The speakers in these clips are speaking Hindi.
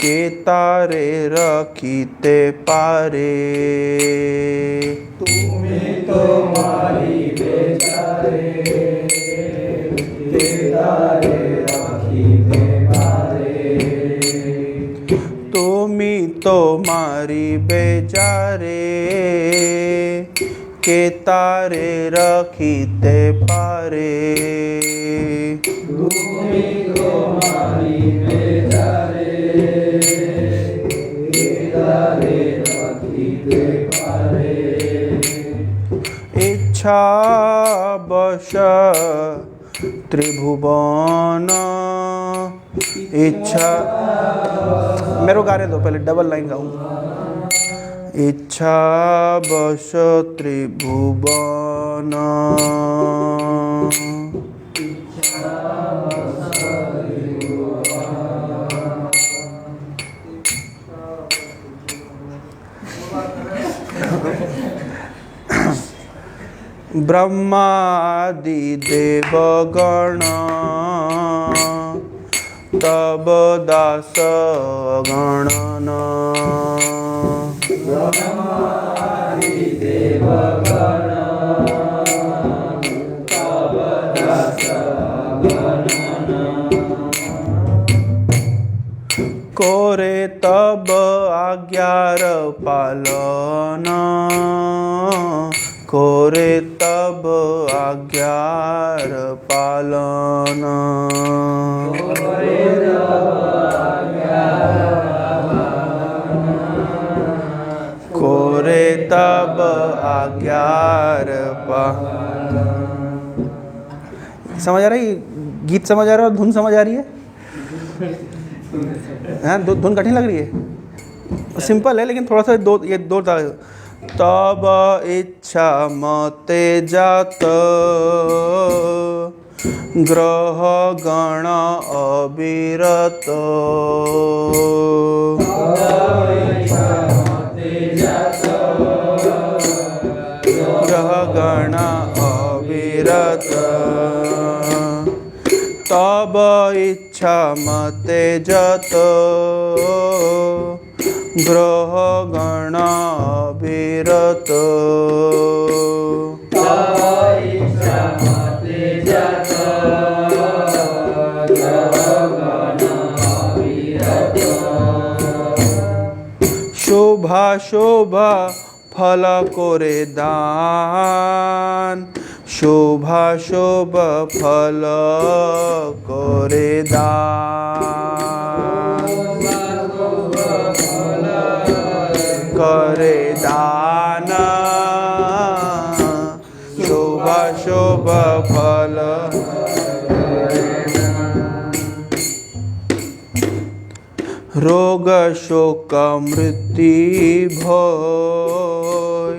के तारे रखीते पारे। तुम्हें तो मारी बेचारे के तारे रखीते पारे। तुमी तो मारी बेचारे के तारे रखीते पारे। तुम्हें तो मारी बेचारे के तारे रखीते पारे। इच्छा बश त्रिभुवन इच्छा मेरे को गाने दो, पहले डबल लाइन गाऊंगा। इच्छा बश त्रिभुवन ब्रह्मादि देवगण तब दास गणन। ब्रह्मादि देवगण तब दास गणन। कोरे तब आज्ञार पालन। कोरे तब आज्ञार पालन। कोरे तब आज्ञार पालन। समझ आ रही गीत? समझ आ रहा है? धुन समझ आ रही है? हाँ, धुन कठिन लग रही है? सिंपल है लेकिन थोड़ा सा दो तब इच्छा मते जात ग्रह गण अविरत। ग्रह गण अविरत तब इच्छा मते जत ग्रह गण अविरत। शोभा शोभा फल कोरे दान। शोभा शोभा फल कोरे दान। करे दान शोभा शोभा फल। रोग शोक मृत्यु भय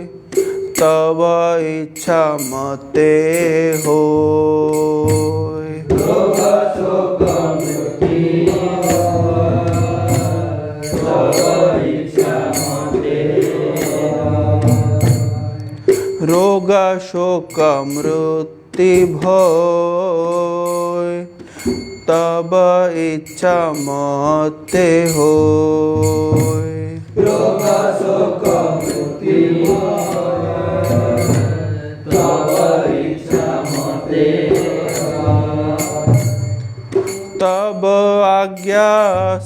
तब इच्छा मते होय। रोग शोक मृत्यु तब इच्छा मते होय। रोग शोक मृत्यु भय तब इच्छा मते होय। रोग शोक मृत्यु तब इच्छा मते होय। तब आज्ञा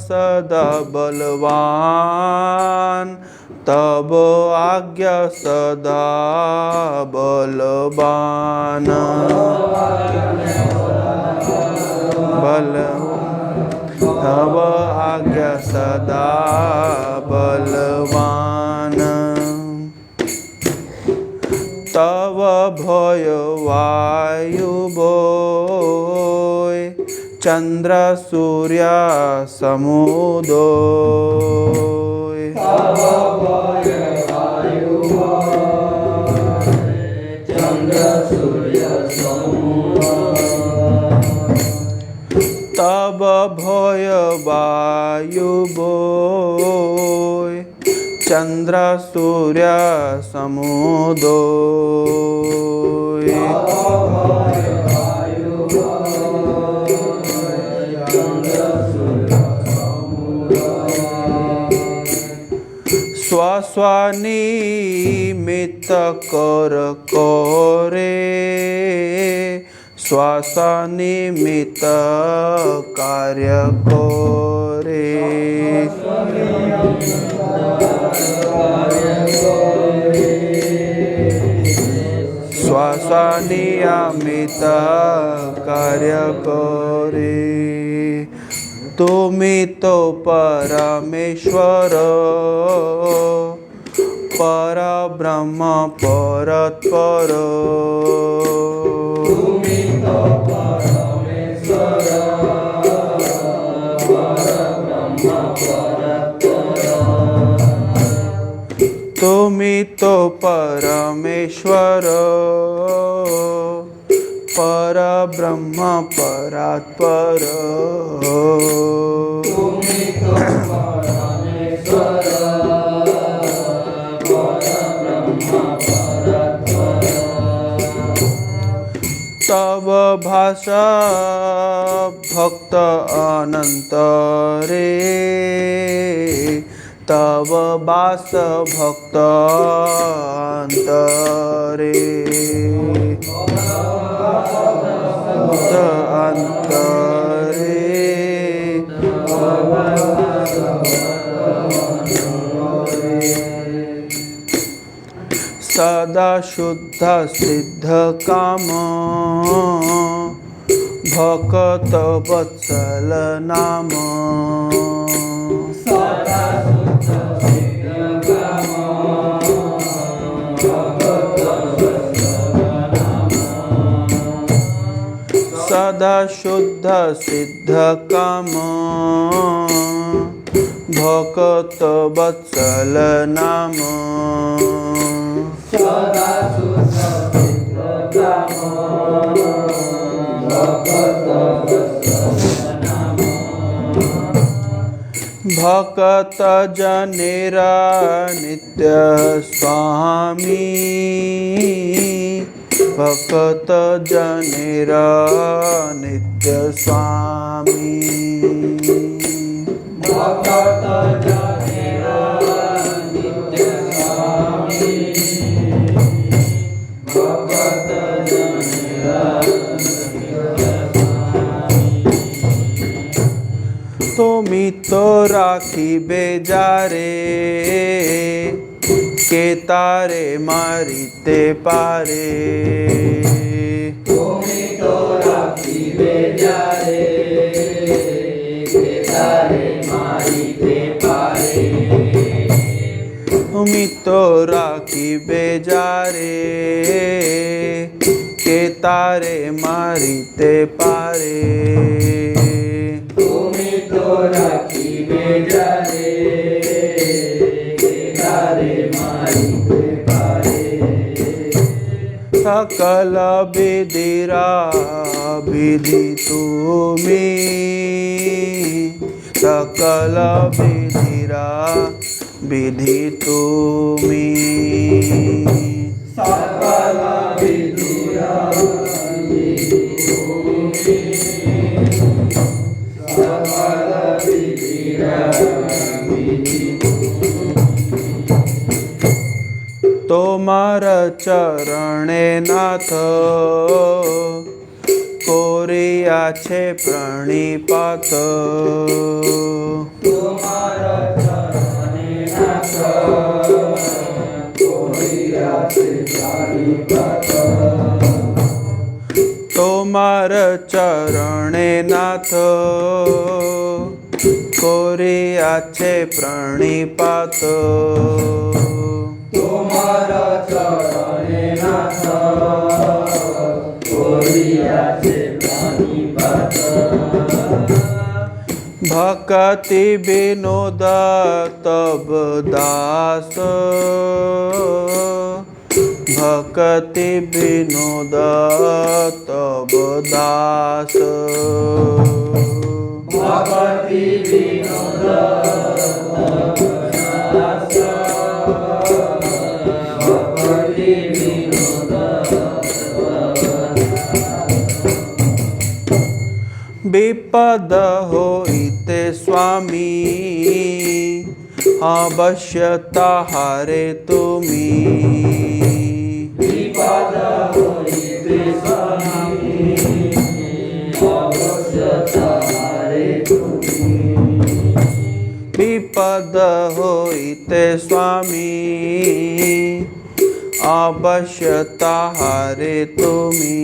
सदा बलवान। तब आज्ञा सदा बलवान। तब आज्ञा सदा बलवान। तब भय वायु बोय चंद्र सूर्य समुदोय। तब भय वायु बोय चंद्र सूर्य समुदोय। तब भय वायु बोय चंद्र सूर्य समुदोय। स्वास्वानिमित्त कर करे स्वास्वानिमित्त कार्य करे स्वास्वानियमित कार्य करे तुमी तो परमेश्वर परब्रह्म परत्पर तुमी तो परमेश्वर परब्रह्म परत्पर तुमी तो परमेश्वर परब्रह्म परात्पर तुमी तो परमेश्वर परब्रह्म परत्पर तव भाषा भक्त अनंत रे तव वास भक्त अंतरे भक्त अंतरे सदा शुद्ध सिद्ध काम भक्त वत्सल नाम सदा शुद्ध सिद्ध काम भक्त वत्सल नाम सदा शुद्ध सिद्ध काम भक्त वत्सल नाम सदा शुद्ध सिद्ध काम भक्त वत्सल नाम भक्त जनेरा नित्य स्वामी भक्त जनेरा नित्य स्वामी भक्त जनेरा नित्य स्वामी भक्त जनेरा नित्य स्वामी तुमी तो राखी बेजारे के तारे मारीते पारे तुमी तो राखी बेजारे के तारे मारीते पारे तुमी तो राखी बेजारे के तारे मारीते पारे तुमी तो राखी बेजारे के तारे मारीते पारे सकल विधिरा विधि तुमी सकल विधिरा विधि तुमी सकल विधिरा विधि तुमी सकल विधिरा विधि तोमार चरणे नाथ कोरिया छे प्रणिपात तुम्हार चरणे नाथ कोरिया छे प्रणिपात तोमार चरणे नाथ कोरिया छे प्रणिपात तुम्हार चरणे नाथ कोरिया छे प्रणिपात भक्ति विनोद तब दास भक्ति विनोद तब दास भक्ति विनोद तब दास भक्ति विनोद विपद होइते स्वामी अवश्यता हारे तुमी विपद होइते स्वामी अवश्यता हारे तुमी विपद होइते स्वामी अवश्यता हारे तुमी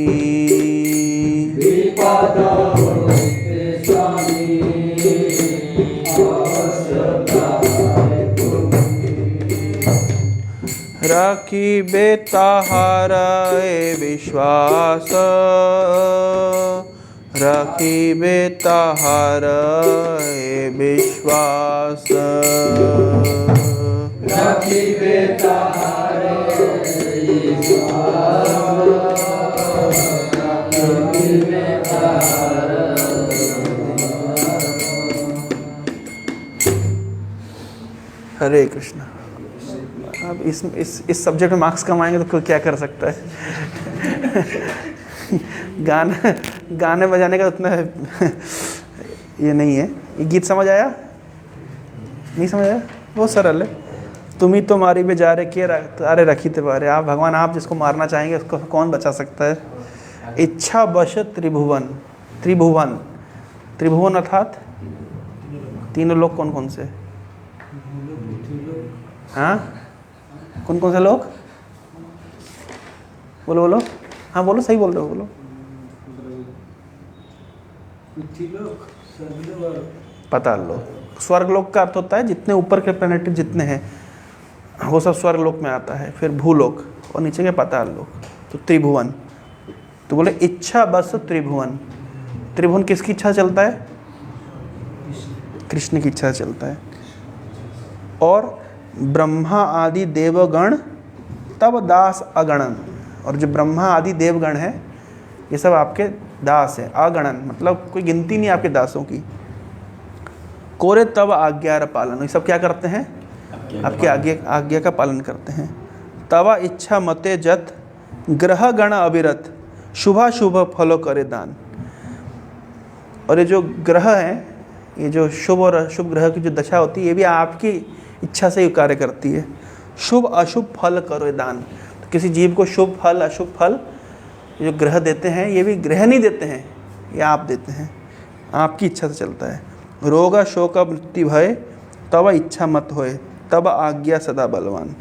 विपद होइते स्वामी अवश्यता हारे रखिबे ताहारे विश्वास रखिबे ताहारे विश्वास रखिबे ताहारे हरे कृष्ण। अब इस सब्जेक्ट में मार्क्स कम आएंगे तो कोई क्या कर सकता है। गाने बजाने का उतना ये नहीं है। ये गीत समझ आया? नहीं समझ आया? बहुत सरल है। तुम ही तो मारी में जा रहे किए अरे रखी ते बारे। आप भगवान, आप जिसको मारना चाहेंगे उसको कौन बचा सकता है? इच्छा बश त्रिभुवन। त्रिभुवन, त्रिभुवन अर्थात तीनों लोग कौन कौन से? हाँ, कौन कौन से लोग? बोलो बोलो। हाँ बोलो, सही बोल रहे हो, बोलो। पाताल लोक। स्वर्ग लोक का अर्थ होता है जितने ऊपर के प्लैनेट जितने हैं वो सब स्वर्ग लोक में आता है। फिर भूलोक और नीचे के पाताल लोक। तो त्रिभुवन, तो बोले इच्छा बस त्रिभुवन। त्रिभुवन किसकी इच्छा चलता है? कृष्ण की इच्छा चलता है। और ब्रह्मा आदि देवगण तब दास अगणन। और जो ब्रह्मा आदि देवगण है ये सब आपके दास है। अगणन मतलब कोई गिनती नहीं आपके दासों की। कोरे तब आज्ञा पालन, ये सब क्या करते हैं? आपकी आज्ञा का पालन करते हैं। तवा इच्छा मते जत ग्रह गण अविरत शुभाशुभ फलो करे दान। और ये जो ग्रह हैं, ये जो शुभ और अशुभ ग्रह की जो दशा होती है ये भी आपकी इच्छा से ही कार्य करती है। शुभ अशुभ फल करो दान। तो किसी जीव को शुभ फल अशुभ फल जो ग्रह देते हैं ये भी ग्रह नहीं देते हैं, ये आप देते हैं, आपकी इच्छा से चलता है। रोग शोक मृत्यु भय तब इच्छा मत होए तब आज्ञा सदा बलवान।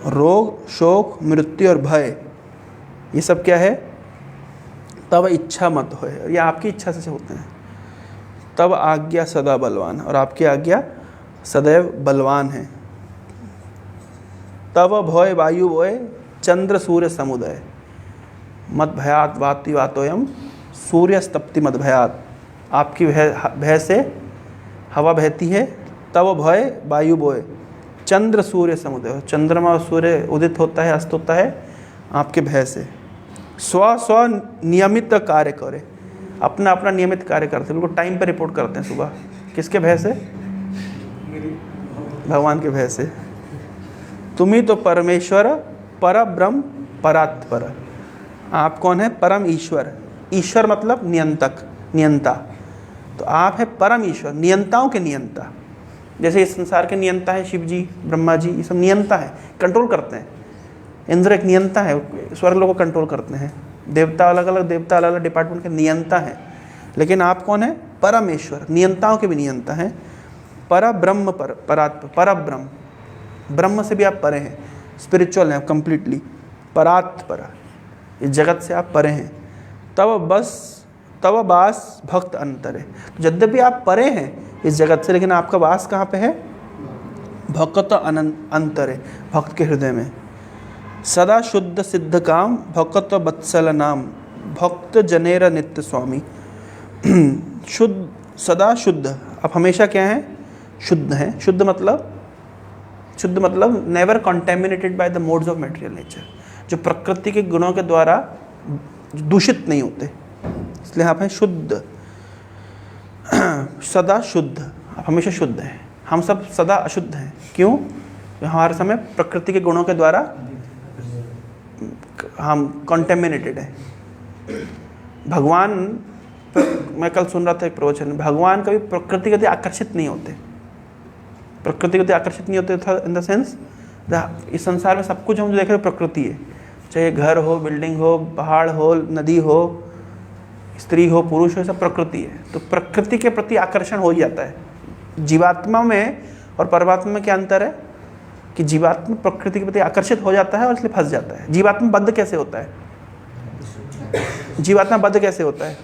रोग शोक मृत्यु और भय ये सब क्या है? तब इच्छा मत होए, ये आपकी इच्छा से होते हैं। तब आज्ञा सदा बलवान, और आपकी आज्ञा सदैव बलवान है। तब भय वायु भय चंद्र सूर्य समुदय मद भयात वाति वातोयम सूर्य स्तप्ति मद भयात। आपकी भय से हवा बहती है। तब भय वायु बोए चंद्र सूर्य समुदय, चंद्रमा और सूर्य उदित होता है अस्त होता है आपके भय से। स्व नियमित कार्य करे, अपना अपना नियमित कार्य करते हैं, बिल्कुल टाइम पर रिपोर्ट करते हैं सुबह। किसके भय से? भगवान के भय से। तुम ही तो परमेश्वर पर ब्रह्म परात्पर। आप कौन है? परम ईश्वर। ईश्वर मतलब नियंतक, नियंता। तो आप है परम ईश्वर, नियंताओं के नियंता। जैसे इस संसार के नियंता है शिव जी, ब्रह्मा जी, ये सब नियंता है, कंट्रोल करते हैं। इंद्र एक नियंता है, स्वर्ग लोगों को कंट्रोल करते हैं। देवता अलग अलग डिपार्टमेंट के नियंता हैं। लेकिन आप कौन है? परमेश्वर, नियंताओं के भी नियंता हैं। पर ब्रह्म पर ब्रह्म, ब्रह्म से भी आप परे हैं, स्पिरिचुअल हैं कंप्लीटली। परात्पर, इस जगत से आप परे हैं। तब वास भक्त अंतरे। यद्यपि आप परे हैं इस जगत से, लेकिन आपका वास कहाँ पे है? भक्त अंतरे, भक्त के हृदय में। सदा शुद्ध सिद्ध काम भक्त वत्सल नाम भक्त जनेर नित्य स्वामी। शुद्ध, सदा शुद्ध, आप हमेशा क्या हैं? शुद्ध हैं। शुद्ध मतलब never contaminated by the modes of material nature, जो प्रकृति के गुणों के द्वारा दूषित नहीं होते, इसलिए आप हैं शुद्ध। सदा शुद्ध, आप हमेशा शुद्ध हैं। हम सब सदा अशुद्ध हैं। क्यों? हमारे समय प्रकृति के गुणों के द्वारा हम कॉन्टेमिनेटेड हैं। भगवान, मैं कल सुन रहा था एक प्रवचन, भगवान कभी प्रकृति के लिए आकर्षित नहीं होते। प्रकृति के प्रति आकर्षित नहीं होते था इन द सेंस इस संसार में सब कुछ हम जो देख रहे हैं प्रकृति है, चाहे घर हो, बिल्डिंग हो, पहाड़ हो, नदी हो, स्त्री हो, पुरुष हो, सब प्रकृति है। तो प्रकृति के प्रति आकर्षण हो ही जाता है। जीवात्मा में और परमात्मा में क्या अंतर है कि जीवात्मा प्रकृति के प्रति आकर्षित हो जाता है और इसलिए फंस जाता है। जीवात्मा बद्ध कैसे होता है? जीवात्मा बद्ध कैसे होता है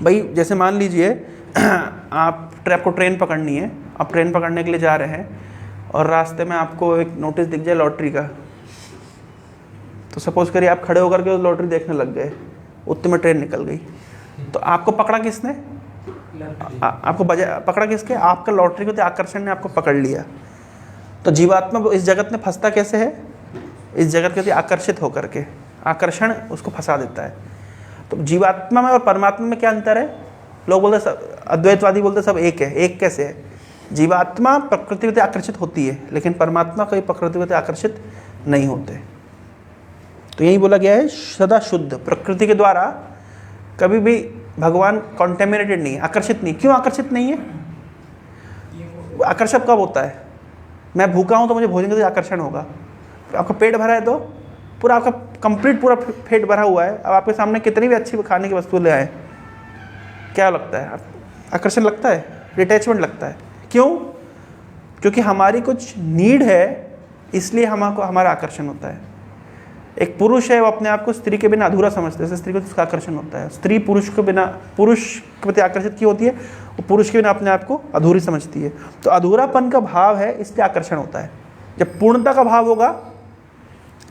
भाई? जैसे मान लीजिए आपको ट्रेन पकड़नी है, आप ट्रेन पकड़ने के लिए जा रहे हैं और रास्ते में आपको एक नोटिस दिख जाए लॉटरी का, तो सपोज करिए आप खड़े होकर के उस लॉटरी देखने लग गए, उतने में ट्रेन निकल गई, तो आपको पकड़ा किसने? आपको पकड़ा किसके? आपका लॉटरी के आकर्षण ने आपको पकड़ लिया। तो जीवात्मा इस जगत में फंसता कैसे है? इस जगत के प्रति आकर्षित होकर के, आकर्षण उसको फंसा देता है। तो जीवात्मा में और परमात्मा में क्या अंतर है? लोग बोलते सब, अद्वैतवादी बोलते सब एक है। एक कैसे है? जीवात्मा प्रकृति के आकर्षित होती है, लेकिन परमात्मा कभी प्रकृति के आकर्षित नहीं होते। तो यही बोला गया है, सदा शुद्ध प्रकृति के द्वारा कभी भी भगवान कॉन्टेमिनेटेड नहीं है, आकर्षित नहीं। क्यों आकर्षित नहीं है? आकर्षक कब होता है? मैं भूखा हूं तो मुझे भोजन का आकर्षण होगा। आपका पेट भरा है तो पूरा आपका कंप्लीट पूरा पेट भरा हुआ है, अब आपके सामने कितनी भी अच्छी खाने की वस्तु ले आए, क्या लगता है? आकर्षण लगता है, डिटैचमेंट लगता है। क्यों? क्योंकि हमारी कुछ नीड है, इसलिए हमको हमारा आकर्षण होता है। एक पुरुष है, वो अपने आप को स्त्री के बिना अधूरा समझते हैं, स्त्री को उसका आकर्षण होता है। स्त्री पुरुष के बिना, पुरुष के प्रति आकर्षित क्यों होती है? वो पुरुष के बिना अपने आप को अधूरी समझती है। तो अधूरापन का भाव है, इसलिए आकर्षण होता है। जब पूर्णता का भाव होगा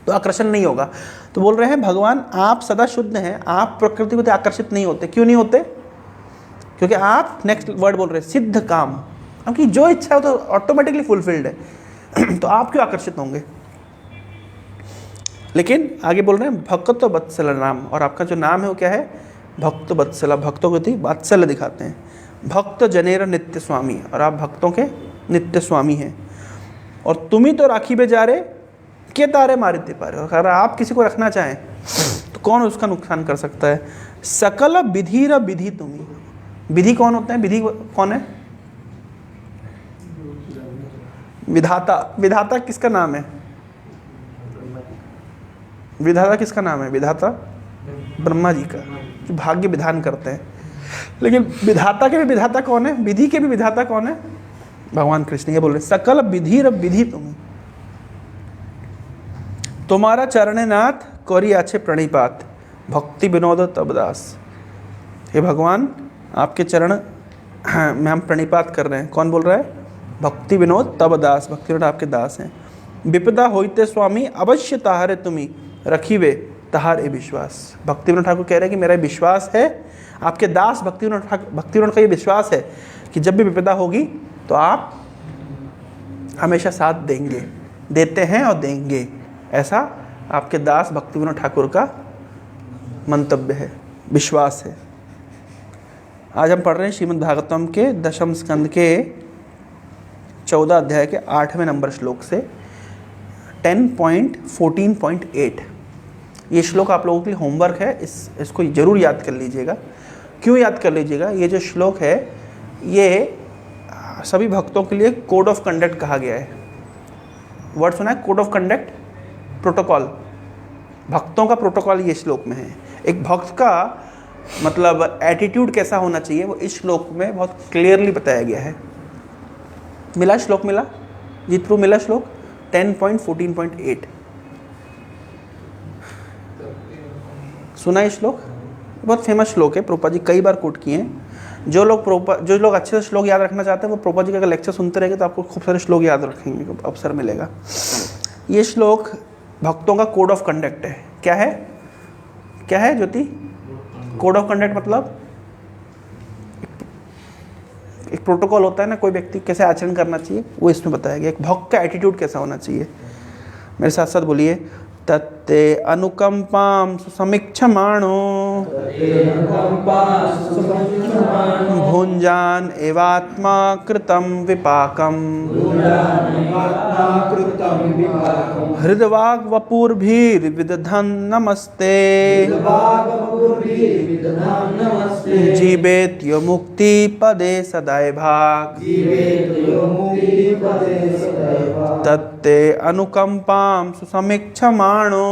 तो आकर्षण नहीं होगा। तो बोल रहे हैं भगवान आप सदा शुद्ध हैं, आप प्रकृति को आकर्षित नहीं होते। क्यों नहीं होते? क्योंकि आप, नेक्स्ट वर्ड बोल रहे हैं, सिद्ध काम, क्योंकि जो इच्छा है तो ऑटोमेटिकली फुलफिल्ड है। तो आप क्यों आकर्षित होंगे? लेकिन आगे बोल रहे हैं भक्त वत्सल नाम, और आपका जो नाम है वो क्या है? भक्त वत्सला, भक्तों के प्रति वात्सल्य दिखाते हैं। भक्त जनेर नित्य स्वामी, और आप भक्तों के नित्य स्वामी हैं। और तुम ही तो राखी बे जा रे के तारे मारिते पारे, और अगर आप किसी को रखना चाहें तो कौन उसका नुकसान कर सकता है? सकल विधि र विधि तुम्ही। विधि कौन होते हैं? विधि कौन है? विधाता। विधाता किसका नाम है? विधाता किसका नाम है? विधाता ब्रह्मा जी का, जो भाग्य विधान करते हैं। लेकिन विधाता के भी विधाता कौन है? विधि के भी विधाता कौन है? भगवान कृष्ण। ये बोल रहे सकल विधि र विधि तुम, तुम्हारा चरणनाथ कौरी आछे प्रणिपात, भक्ति विनोद तबदास। हे भगवान, आपके चरण में हम प्रणिपात कर रहे हैं। कौन बोल रहा है? भक्ति विनोद तबदास, भक्ति विनोद आपके दास हैं। विपदा होइते स्वामी अवश्य ताहारे तुम्ही, रखीवे तहार ए विश्वास। भक्ति विनोद ठाकुर कह रहे हैं कि मेरा विश्वास है, आपके दास भक्ति विनोद का ये विश्वास है कि जब भी विपदा होगी तो आप हमेशा साथ देंगे, देते हैं और देंगे। ऐसा आपके दास भक्ति विनोद ठाकुर का मंतव्य है, विश्वास है। आज हम पढ़ रहे हैं श्रीमद् भागवतम के 10वें स्कंद के 14 अध्याय के 8वें नंबर श्लोक से 10.14.8। ये श्लोक आप लोगों के लिए होमवर्क है, इसको ज़रूर याद कर लीजिएगा। क्यों याद कर लीजिएगा? ये जो श्लोक है ये सभी भक्तों के लिए कोड ऑफ कंडक्ट कहा गया है। वर्ड सुना है? Code of conduct, protocol. भक्तों का प्रोटोकॉल ये श्लोक में है। एक भक्त का मतलब एटीट्यूड कैसा होना चाहिए वो इस श्लोक में बहुत क्लियरली बताया गया है। मिला श्लोक? मिला जीतरू? मिला श्लोक 10.14.8? सुना है श्लोक? बहुत फेमस श्लोक है, प्रोपा जी कई बार कोट किए हैं। जो लोग अच्छे से श्लोक याद रखना चाहते हैं वो प्रोपा जी का लेक्चर सुनते रहेंगे तो आपको खूब सारे श्लोक याद रखेंगे, अवसर मिलेगा। ये श्लोक भक्तों का कोड ऑफ कंडक्ट है। क्या है? क्या है ज्योति? कोड ऑफ कंडक्ट मतलब एक प्रोटोकॉल होता है ना, कोई व्यक्ति कैसे आचरण करना चाहिए, वो इसमें बताया गया। एक भक्त का एटीट्यूड कैसा होना चाहिए। मेरे साथ साथ बोलिए, तत् तत्ते अनुकंपां समीक्षमाणो भुञ्जान एवात्मा कृतं विपाकम् हृदवाग वपुर्भिर्विदधन् नमस्ते जीवेत्यो मुक्ति पदे सदैभाग तत्ते अनुकंपां सुसमीक्षमाणो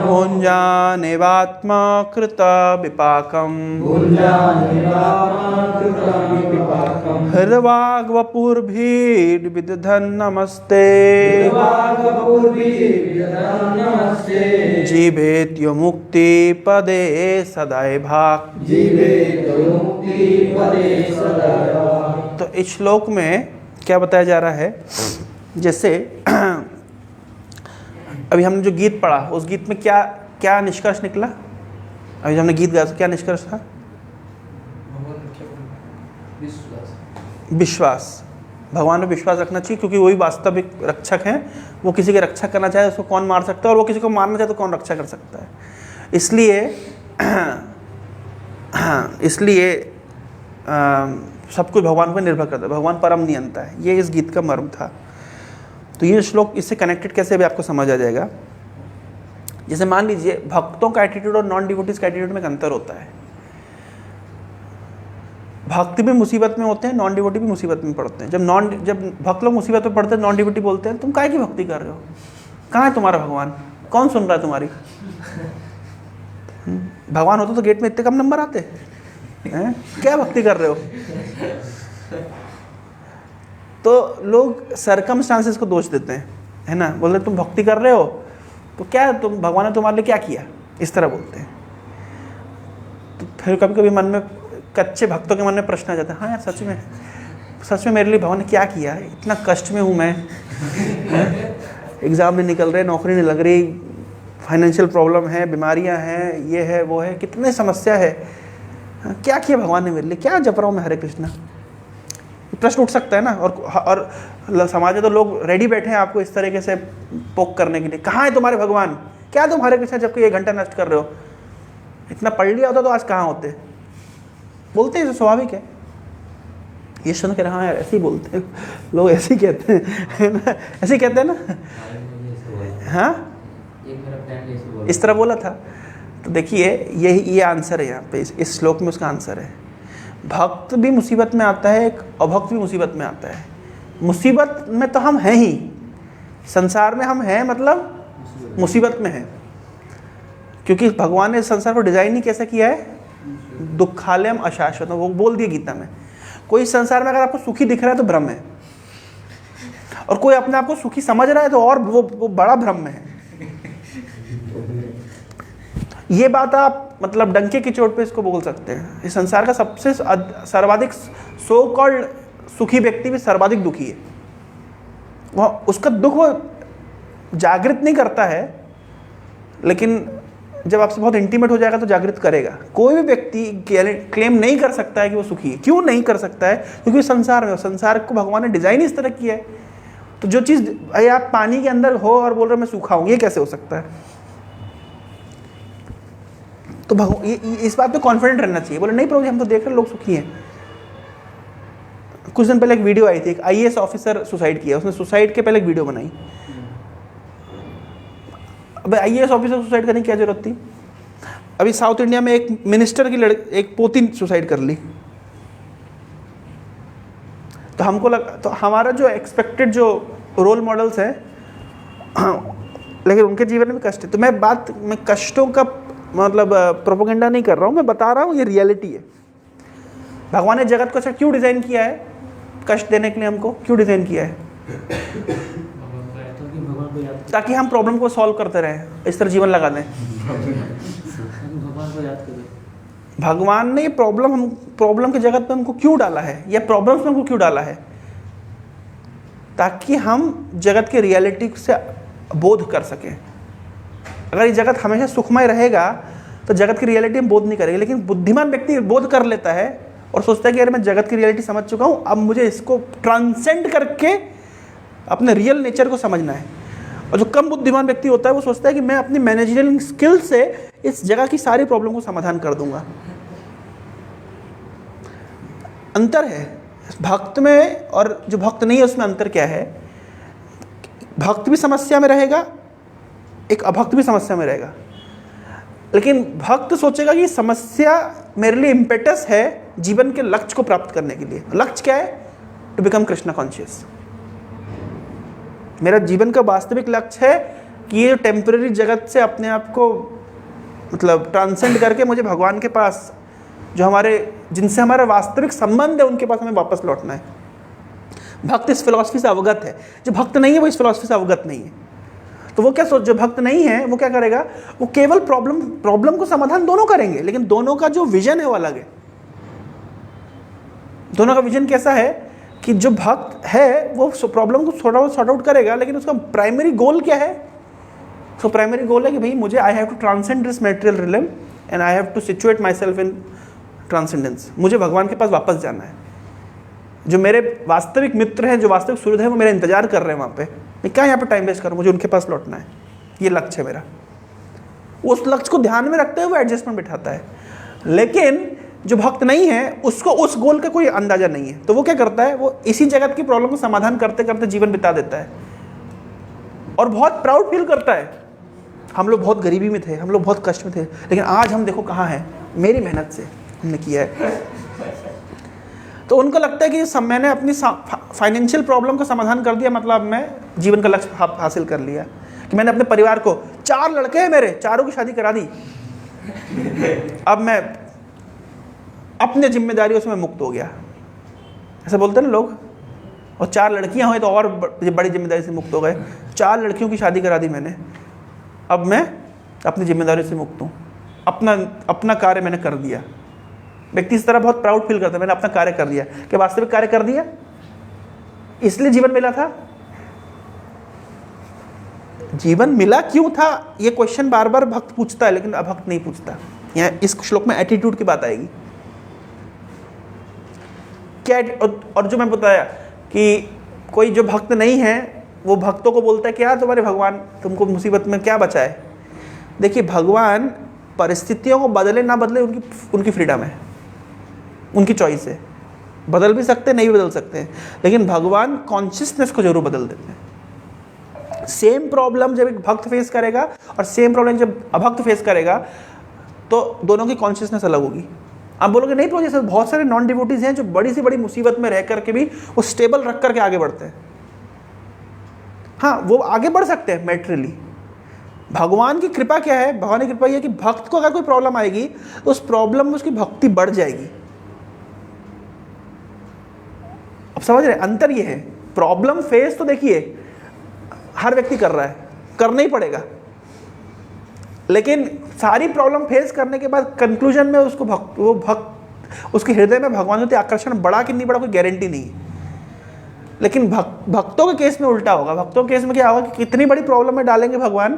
भुञ्जानेवात्मा कृत विपाकम् हृदवाग वपुर्भिर्विदधन् नमस्ते जीवेत्यो मुक्ति पदे सदैभाग। तो इस श्लोक में क्या बताया जा रहा है, जैसे अभी हमने जो गीत पढ़ा उस गीत में क्या क्या निष्कर्ष निकला? अभी हमने गीत गाया तो क्या निष्कर्ष था? विश्वास। भगवान में विश्वास रखना चाहिए क्योंकि वही वास्तविक रक्षक हैं। वो किसी की रक्षा करना चाहे उसको कौन मार सकता है, और वो किसी को मारना चाहे तो कौन रक्षा कर सकता है। इसलिए सब कुछ भगवान पर निर्भर करता है। भगवान परम नियंता है। ये इस गीत का मर्म था। तो ये श्लोक इससे कनेक्टेड कैसे भी आपको समझ आ जाएगा। जैसे मान लीजिए भक्तों का एटीट्यूड और नॉन डिवोटीज का एटीट्यूड में एक अंतर होता है। भक्त भी मुसीबत में होते हैं, नॉन डिवोटी भी मुसीबत में पड़ते हैं। जब भक्त लोग मुसीबत में पड़ते हैं, नॉन डिवोटी बोलते हैं तुम काहे की भक्ति कर रहे हो, कहाँ है तुम्हारा भगवान, कौन सुन रहा है तुम्हारी? भगवान होता तो गेट में इतने कम नंबर आते हैं, क्या भक्ति कर रहे हो? तो लोग सर्कमस्टांसेस को दोष देते हैं, है ना। बोलते तुम भक्ति कर रहे हो तो क्या तुम, भगवान ने तुम्हारे लिए क्या किया, इस तरह बोलते हैं। तो फिर कभी कभी मन में, कच्चे भक्तों के मन में प्रश्न आ जाता है, हाँ यार सच में मेरे लिए भगवान ने क्या किया है? इतना कष्ट में हूँ मैं, एग्ज़ाम नहीं निकल रहे, नौकरी नहीं लग रही, फाइनेंशियल प्रॉब्लम है, बीमारियाँ हैं, ये है वो है, कितने समस्या है, क्या किया भगवान ने मेरे लिए, क्या जप रहा हूँ मैं हरे कृष्णा? प्रश्न उठ सकता है ना। और समाज में तो लोग रेडी बैठे हैं आपको इस तरीके से पोक करने के लिए, कहाँ है तुम्हारे भगवान, क्या तुम हरे कृष्णा जबकि 1 घंटा नष्ट कर रहे हो, इतना पढ़ लिया होता तो आज कहाँ होते? बोलते हैं, स्वाभाविक है। ये सुन के हाँ यार ऐसे ही बोलते हैं लोग, ऐसे ही कहते हैं, है ना, ऐसे ही कहते हैं ना। हाँ, इस तरह बोला था। तो देखिए ये आंसर है यहाँ पे, इस श्लोक में उसका आंसर है। भक्त भी मुसीबत में आता है, अभक्त भी मुसीबत में आता है। मुसीबत में तो हम हैं ही, संसार में हम हैं, मतलब मुसीबत में हैं, क्योंकि भगवान ने इस संसार को डिजाइन ही कैसे किया है, दुखालयम अशाश्वतम। वो बोल दिया गीता में, कोई संसार में अगर आपको सुखी दिख रहा है तो भ्रम है, और कोई अपने आप को सुखी समझ रहा है तो और वो बड़ा भ्रम में है। ये बात आप मतलब डंके की चोट पे इसको बोल सकते हैं। इस संसार का सबसे सर्वाधिक सो कॉल्ड सुखी व्यक्ति भी सर्वाधिक दुखी है। वह उसका दुख वो जागृत नहीं करता है, लेकिन जब आपसे बहुत इंटीमेट हो जाएगा तो जागृत करेगा। कोई भी व्यक्ति क्लेम नहीं कर सकता है कि वो सुखी है। क्यों नहीं कर सकता है? क्योंकि संसार को भगवान ने डिजाइन इस तरह किया है। तो जो चीज़ आप पानी के अंदर हो और बोल रहे हो मैं सूखा हूँ, ये कैसे हो सकता है? तो इस बात पे कॉन्फिडेंट रहना चाहिए। बोले नहीं प्रभु जी, हम तो देख रहे लोग सुखी हैं। कुछ दिन पहले एक वीडियो आई थी, एक IAS ऑफिसर सुसाइड किया। उसने सुसाइड के पहले एक वीडियो बनाई। अब IAS ऑफिसर सुसाइड करने की क्या जरूरत थी? अभी साउथ इंडिया में एक मिनिस्टर की एक पोती सुसाइड कर ली। तो हमको तो हमारा जो एक्सपेक्टेड जो रोल मॉडल्स है, लेकिन उनके जीवन में कष्ट है। तो मैं कष्टों का मतलब प्रोपेगेंडा नहीं कर रहा हूँ, मैं बता रहा हूँ ये रियलिटी है। भगवान ने जगत को अच्छा क्यों डिजाइन किया है? कष्ट देने के लिए हमको क्यों डिजाइन किया है? ताकि हम प्रॉब्लम को सॉल्व करते रहें, इस तरह जीवन लगा दें। भगवान ने प्रॉब्लम की जगत पे हमको क्यों डाला है, या प्रॉब्लम्स में हमको क्यों डाला है? ताकि हम जगत के रियलिटी से बोध कर सकें। अगर ये जगत हमेशा सुखमय रहेगा तो जगत की रियलिटी हम बोध नहीं करेंगे। लेकिन बुद्धिमान व्यक्ति बोध कर लेता है और सोचता है कि यार मैं जगत की रियलिटी समझ चुका हूँ, अब मुझे इसको ट्रांसेंड करके अपने रियल नेचर को समझना है। और जो कम बुद्धिमान व्यक्ति होता है वो सोचता है कि मैं अपनी मैनेजरियल स्किल से इस जगह की सारी प्रॉब्लम को समाधान कर दूंगा। अंतर है भक्त में और जो भक्त नहीं है उसमें अंतर क्या है? भक्त भी समस्या में रहेगा, एक अभक्त भी समस्या में रहेगा, लेकिन भक्त सोचेगा कि समस्या मेरे लिए इम्पेटस है जीवन के लक्ष्य को प्राप्त करने के लिए। लक्ष्य क्या है? To become Krishna conscious. मेरा जीवन का वास्तविक लक्ष्य है कि ये टेम्पररी जगत से अपने आप को मतलब ट्रांसेंड करके मुझे भगवान के पास, जो हमारे जिनसे हमारा वास्तविक संबंध है उनके पास हमें वापस लौटना है। भक्त इस फिलॉसफी से अवगत है, जो भक्त नहीं है वो इस फिलॉसफी से अवगत नहीं है। तो वो क्या सोच, जो भक्त नहीं है वो क्या करेगा? वो केवल प्रॉब्लम को समाधान दोनों करेंगे, लेकिन दोनों का जो विजन है वो अलग है। दोनों का विजन कैसा है कि जो भक्त है वो प्रॉब्लम को थोड़ा बहुत सॉर्ट आउट करेगा, लेकिन उसका प्राइमरी गोल क्या है? उसका प्राइमरी गोल है कि भाई मुझे I have to transcend this material realm and I have to situate myself in transcendence. मुझे भगवान के पास वापस जाना है। जो मेरे वास्तविक मित्र हैं, जो वास्तविक सुहृद हैं, वो मेरा इंतजार कर रहे हैं वहाँ पे। मैं क्या यहाँ पे टाइम वेस्ट करूँ, मुझे उनके पास लौटना है। ये लक्ष्य है मेरा। उस लक्ष्य को ध्यान में रखते हुए वो एडजस्टमेंट बिठाता है। लेकिन जो भक्त नहीं है उसको उस गोल का कोई अंदाजा नहीं है, तो वो क्या करता है? वो इसी जगत की प्रॉब्लम को समाधान करते करते जीवन बिता देता है और बहुत प्राउड फील करता है। हम लोग बहुत गरीबी में थे, हम लोग बहुत कष्ट में थे, लेकिन आज हम देखो कहाँ हैं, मेरी मेहनत से हमने किया है। तो उनको लगता है कि मैंने अपनी फाइनेंशियल प्रॉब्लम का समाधान कर दिया, मतलब मैं जीवन का लक्ष्य हासिल कर लिया। कि मैंने अपने परिवार को, 4 लड़के हैं मेरे, चारों की शादी करा दी, अब मैं अपने जिम्मेदारियों से मैं मुक्त हो गया। ऐसा बोलते हैं ना लोग। और 4 लड़कियां हुई तो और बड़ी जिम्मेदारी से मुक्त हो गए। 4 लड़कियों की शादी करा दी मैंने, अब मैं अपनी जिम्मेदारी से मुक्त हूँ, अपना कार्य मैंने कर दिया। व्यक्ति इस तरह बहुत प्राउड फील करता है, मैंने अपना कार्य कर दिया। क्या वास्तविक कार्य कर दिया? इसलिए जीवन मिला था? जीवन मिला क्यों था? ये क्वेश्चन बार बार भक्त पूछता है, लेकिन अभक्त नहीं पूछता। यहाँ इस श्लोक में एटीट्यूड की बात आएगी। क्या और जो मैं बताया कि कोई जो भक्त नहीं है वो भक्तों को बोलता है कि यार तुम्हारे भगवान तुमको मुसीबत में क्या बचाए। देखिए, भगवान परिस्थितियों को बदले ना बदले उनकी फ्रीडम है, उनकी चॉइस है। बदल भी सकते हैं, नहीं बदल सकते हैं, लेकिन भगवान कॉन्शियसनेस को जरूर बदल देते हैं। सेम प्रॉब्लम जब एक भक्त फेस करेगा और सेम प्रॉब्लम जब अभक्त फेस करेगा तो दोनों की कॉन्शियसनेस अलग होगी। आप बोलोगे नहीं तो जैसे बहुत सारे नॉन डिवोटीज हैं जो बड़ी से बड़ी मुसीबत में रह करके भी वो स्टेबल रख करके आगे बढ़ते हैं। हाँ, वो आगे बढ़ सकते हैं मैटेरियली। भगवान की कृपा क्या है? भगवान की कृपा ये है कि भक्त को अगर कोई प्रॉब्लम आएगी तो उस प्रॉब्लम में उसकी भक्ति बढ़ जाएगी। अब समझ रहे, अंतर ये है। प्रॉब्लम फेस तो देखिए हर व्यक्ति कर रहा है, करना ही पड़ेगा, लेकिन सारी प्रॉब्लम फेस करने के बाद कंक्लूजन में उसको भक्त उसके हृदय में भगवान के प्रति आकर्षण बढ़ा कि नहीं बढ़ा, कोई गारंटी नहीं है। लेकिन भक्तों के केस में उल्टा होगा। भक्तों के केस में क्या होगा कि कितनी बड़ी प्रॉब्लम में डालेंगे भगवान,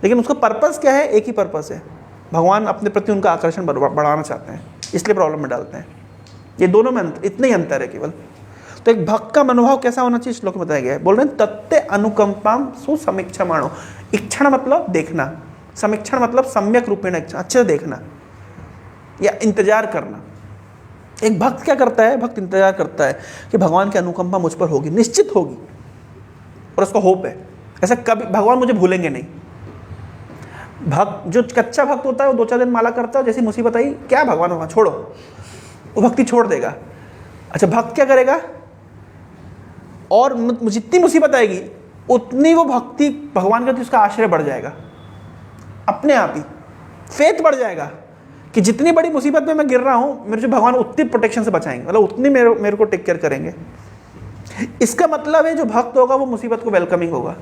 लेकिन उसका पर्पस क्या है? एक ही पर्पस है, भगवान अपने प्रति उनका आकर्षण बढ़ाना चाहते हैं, इसलिए प्रॉब्लम में डालते हैं। ये दोनों में इतना ही अंतर है केवल। तो एक भक्त का मनोभाव कैसा होना चाहिए श्लोक में बताया गया है। बोल रहे हैं तत्ते अनुकंपाम सुसमीक्षमाणो। इक्षण मतलब देखना, समीक्षण मतलब सम्यक रूपेण अच्छे से देखना या इंतजार करना। एक भक्त क्या करता है? भक्त इंतजार करता है कि भगवान की अनुकंपा मुझ पर होगी, निश्चित होगी, और उसका होप है ऐसा कभी भगवान मुझे भूलेंगे नहीं। भक्त जो कच्चा भक्त होता है वो 2-4 दिन माला करता है, जैसी मुसीबत आई क्या भगवान वहाँ छोड़ो, वो भक्ति छोड़ देगा। अच्छा, भक्त क्या करेगा? और जितनी मुसीबत आएगी उतनी वो भक्ति भगवान के प्रति उसका आश्रय बढ़ जाएगा, अपने आप ही फेथ बढ़ जाएगा कि जितनी बड़ी मुसीबत में मैं गिर रहा हूं, मेरे जो भगवान उतनी प्रोटेक्शन से बचाएंगे, मतलब उतनी मेरे को टेक केयर करेंगे। इसका मतलब है जो भक्त होगा वो मुसीबत को वेलकमिंग होगा।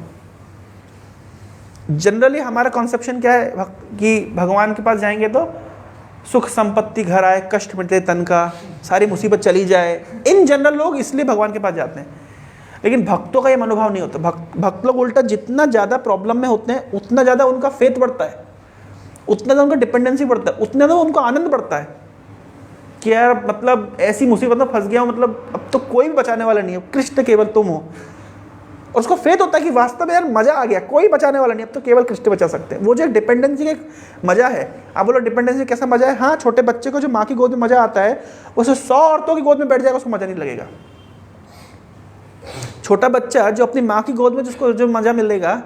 जनरली हमारा कॉन्सेप्शन क्या है कि भगवान के पास जाएंगे तो सुख संपत्ति घर आए, कष्ट मिटे तन का, सारी मुसीबत चली जाए। इन जनरल लोग इसलिए भगवान के पास जाते हैं, लेकिन भक्तों का ये मनोभाव नहीं होता। भक्त लोग उल्टा जितना ज़्यादा प्रॉब्लम में होते हैं उतना ज़्यादा उनका फेथ बढ़ता है, उतना ज़्यादा उनका डिपेंडेंसी बढ़ता है, उतना ज़्यादा उनको आनंद बढ़ता है कि यार मतलब ऐसी मुसीबत में फंस गया हूँ, मतलब अब तो कोई भी बचाने वाला नहीं है, कृष्ण केवल तुम हो। और उसको फेथ होता है कि वास्तव में यार मजा आ गया, कोई बचाने वाला नहीं, अब तो केवल कृष्ण बचा सकते हैं। वो जो डिपेंडेंसी का एक मजा है, आप बोलो डिपेंडेंसी कैसा मजा है? हाँ, छोटे बच्चे को जो माँ की गोद में मजा आता है, उसे 100 औरतों की गोद में बैठ जाएगा उसको मजा नहीं लगेगा। छोटा बच्चा जो अपनी माँ की गोद में जिसको जो मजा मिलेगा,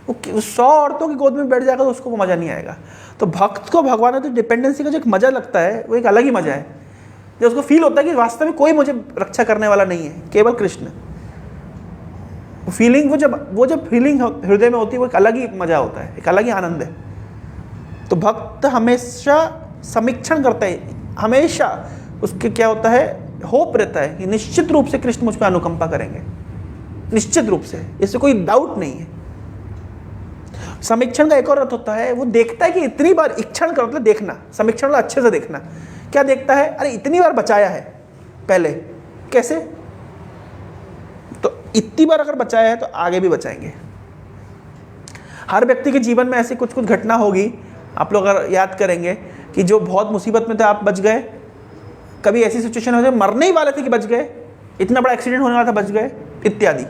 वो 100 औरतों की गोद में बैठ जाएगा तो उसको वो मजा नहीं आएगा। तो भक्त को भगवान में तो डिपेंडेंसी का जो एक मजा लगता है वो एक अलग ही मजा है, जो उसको फील होता है कि वास्तव में कोई मुझे रक्षा करने वाला नहीं है, केवल कृष्ण। फीलिंग वो जब फीलिंग हृदय में होती है वो एक अलग ही मजा होता है, एक अलग ही आनंद है। तो भक्त हमेशा समीक्षण करता है, हमेशा उसके क्या होता है, होप रहता है कि निश्चित रूप से कृष्ण मुझ पर अनुकंपा करेंगे, निश्चित रूप से, इससे कोई डाउट नहीं है। समीक्षण का एक और अर्थ होता है, वो देखता है कि इतनी बार, इक्षण का मतलब देखना, समीक्षण का अच्छे से देखना। क्या देखता है? अरे इतनी बार बचाया है पहले, कैसे? तो इतनी बार अगर बचाया है तो आगे भी बचाएंगे। हर व्यक्ति के जीवन में ऐसी कुछ कुछ घटना होगी, आप लोग अगर याद करेंगे कि जो बहुत मुसीबत में थे आप बच गए, कभी ऐसी सिचुएशन हो मरने ही वाले थे कि बच गए, इतना बड़ा एक्सीडेंट होने वाला था बच गए, इत्यादि।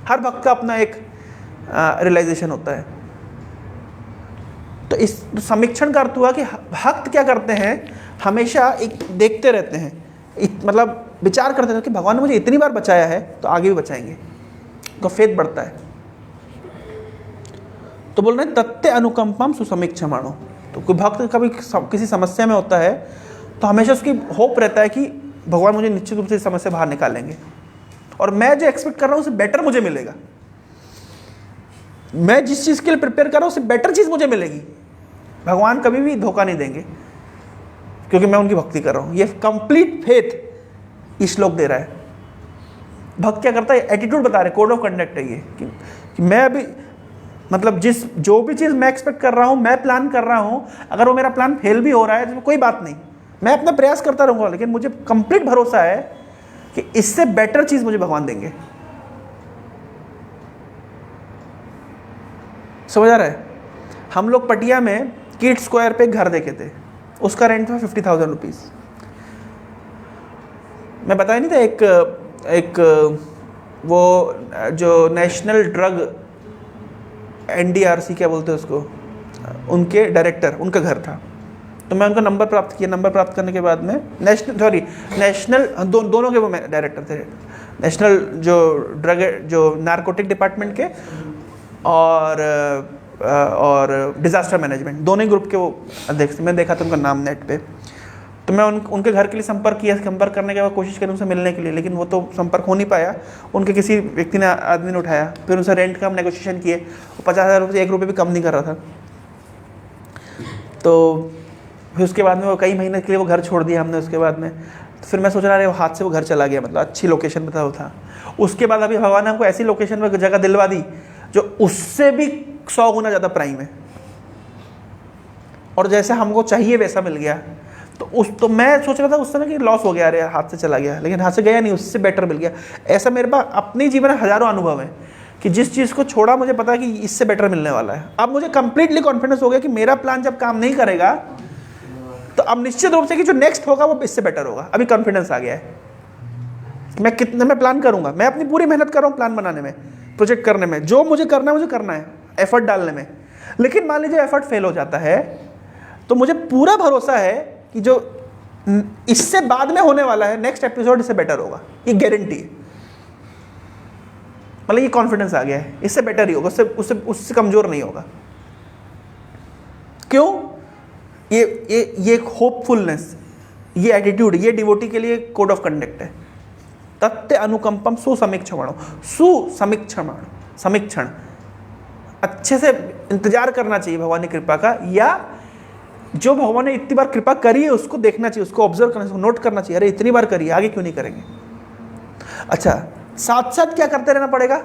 हर भक्त का अपना एक रियलाइजेशन होता है। तो इस समीक्षण का अर्थ हुआ कि भक्त क्या करते हैं, हमेशा एक देखते रहते हैं, मतलब विचार करते हैं कि भगवान ने मुझे इतनी बार बचाया है तो आगे भी बचाएंगे, तो फेथ बढ़ता है। तो बोल रहे हैं तत्ते अनुकंपम सुसमीक्षमाणो। तो कोई भक्त कभी किसी समस्या में होता है तो हमेशा उसकी होप रहता है कि भगवान मुझे निश्चित रूप से इस समस्या बाहर निकालेंगे, और मैं जो एक्सपेक्ट कर रहा हूँ उससे बेटर मुझे मिलेगा, मैं जिस चीज़ के लिए प्रिपेयर कर रहा हूँ उससे बेटर चीज़ मुझे मिलेगी। भगवान कभी भी धोखा नहीं देंगे क्योंकि मैं उनकी भक्ति कर रहा हूँ। ये कंप्लीट फेथ इस श्लोक दे रहा है। भक्त क्या करता है, एटीट्यूड बता रहे, कोड ऑफ कंडक्ट है ये कि मैं अभी, मतलब जो भी चीज़ मैं एक्सपेक्ट कर रहा हूँ, मैं प्लान कर रहा हूँ, अगर वो मेरा प्लान फेल भी हो रहा है तो कोई बात नहीं, मैं अपना प्रयास करता रहूँगा, लेकिन मुझे कंप्लीट भरोसा है कि इससे बेटर चीज़ मुझे भगवान देंगे। समझ आ रहा है? हम लोग पटिया में किड स्क्वायर पे घर देखे थे, उसका रेंट था 50,000 रुपीज़। मैं बताया नहीं था, एक वो जो नेशनल ड्रग NDRC क्या बोलते हैं उसको, उनके डायरेक्टर, उनका घर था। तो मैं उनका नंबर प्राप्त किया, नंबर प्राप्त करने के बाद में नेशनल दोनों के वो डायरेक्टर थे, नेशनल जो ड्रग जो नारकोटिक डिपार्टमेंट के और डिज़ास्टर मैनेजमेंट, दोनों ग्रुप के वो अध्यक्ष। मैं देखा था उनका नाम नेट पे, तो मैं उनके घर के लिए संपर्क किया, संपर्क करने के बाद कोशिश करी उनसे मिलने के लिए, लेकिन वो तो संपर्क हो नहीं पाया। उनके किसी व्यक्ति ने, आदमी ने उठाया, फिर उनसे रेंट का हम नेगोशिएशन किए, वो 50,000 रुपये, 1 रुपये भी कम नहीं कर रहा था। तो फिर उसके बाद में वो कई महीने के लिए वो घर छोड़ दिया हमने। उसके बाद में तो फिर मैं सोच रहा, अरे वो हाथ से वो घर चला गया, मतलब अच्छी लोकेशन पर था। उसके बाद अभी भगवान ने हमको ऐसी लोकेशन पर जगह दिलवा दी जो उससे भी 100 गुना ज़्यादा प्राइम है, और जैसे हमको चाहिए वैसा मिल गया। तो मैं सोच रहा था उस समय कि लॉस हो गया, अरे हाथ से चला गया, लेकिन हाथ से गया नहीं, उससे बेटर मिल गया। ऐसा मेरे पास अपने जीवन में हज़ारों अनुभव है कि जिस चीज़ को छोड़ा मुझे पता है कि इससे बेटर मिलने वाला है। अब मुझे कंप्लीटली कॉन्फिडेंस हो गया कि मेरा प्लान जब काम नहीं करेगा तो अब निश्चित रूप से कि जो नेक्स्ट होगा वो इससे बेटर होगा। अभी कॉन्फिडेंस आ गया है। मैं कितने में प्लान करूँगा, मैं अपनी पूरी मेहनत कर रहा हूँ प्लान बनाने में, प्रोजेक्ट करने में, जो मुझे करना है, एफर्ट डालने में। लेकिन मान लीजिए एफर्ट फेल हो जाता है तो मुझे पूरा भरोसा है कि जो इससे बाद में होने वाला है, नेक्स्ट एपिसोड इससे बेटर होगा, ये गारंटी है। मतलब ये कॉन्फिडेंस आ गया है, इससे बेटर ही होगा, उससे कमजोर नहीं होगा। क्यों? ये एक होपफुलनेस, ये एटीट्यूड, ये डिवोटी के लिए कोड ऑफ कंडक्ट है। तत्ते अनुकंपम समीक्षण, अच्छे से इंतजार करना चाहिए भगवान की कृपा का, या जो भगवान ने इतनी बार कृपा करी है उसको देखना चाहिए, उसको ऑब्जर्व करना चाहिए, नोट करना चाहिए, अरे इतनी बार करी है, आगे क्यों नहीं करेंगे। अच्छा, साथ साथ क्या करते रहना पड़ेगा,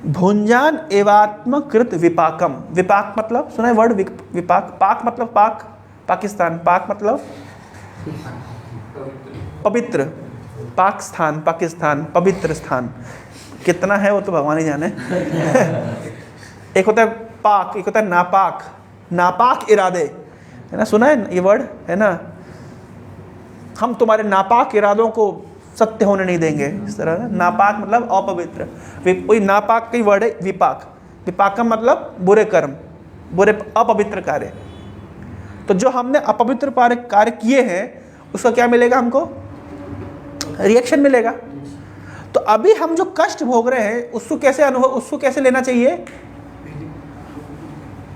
भुंजान एवात्मकृत विपाकम। विपाक मतलब सुना है वर्ड, विपाक, पाक मतलब पाक, पाकिस्तान, पाक मतलब पवित्र, पाक स्थान, पाकिस्तान, पवित्र स्थान, कितना है वो तो भगवान ही जाने। एक होता है पाक, एक होता है नापाक, नापाक इरादे, है ना, सुना है ये वर्ड, है ना। हम तुम्हारे नापाक इरादों को सत्य होने नहीं देंगे। इस तरह ना, नापाक मतलब अपवित्र, कोई नापाक की वर्ड है विपाक, विपाकम मतलब बुरे कर्म, बुरे अपवित्र कार्य। तो जो हमने अपवित्र कार्य किए हैं उसका क्या मिलेगा हमको? रिएक्शन मिलेगा। तो अभी हम जो कष्ट भोग रहे हैं उसको कैसे अनुभव, उसको कैसे लेना चाहिए?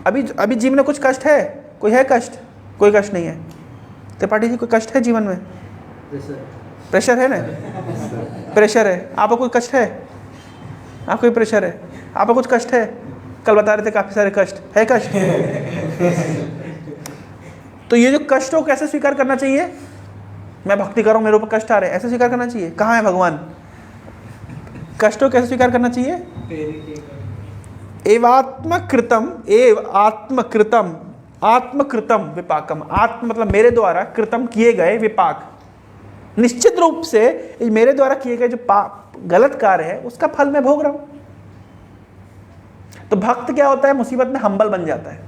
अभी जीवन में कुछ कष्ट है? कोई है कष्ट? कोई कष्ट नहीं है। त्रिपाठी जी कोई कष्ट है जीवन में? प्रेशर है ना? प्रेशर है। आपको कोई कष्ट है? आपको कोई प्रेशर है? आपको कुछ कष्ट है? कल बता रहे थे काफी सारे कष्ट है। कष्ट तो ये जो कष्ट हो कैसे स्वीकार करना चाहिए? मैं भक्ति कर रहा हूं, मेरे ऊपर कष्ट आ रहे हैं, ऐसे स्वीकार करना चाहिए? कहाँ है भगवान? कष्टों कैसे स्वीकार करना चाहिए? एवात्मकृतम, आत्मकृतम विपाकम। आत्म मतलब मेरे द्वारा, कृतम किए गए, विपाक निश्चित रूप से मेरे द्वारा किए गए जो पाप गलत कार्य है उसका फल मैं भोग रहा हूं। तो भक्त क्या होता है? मुसीबत में हम्बल बन जाता है।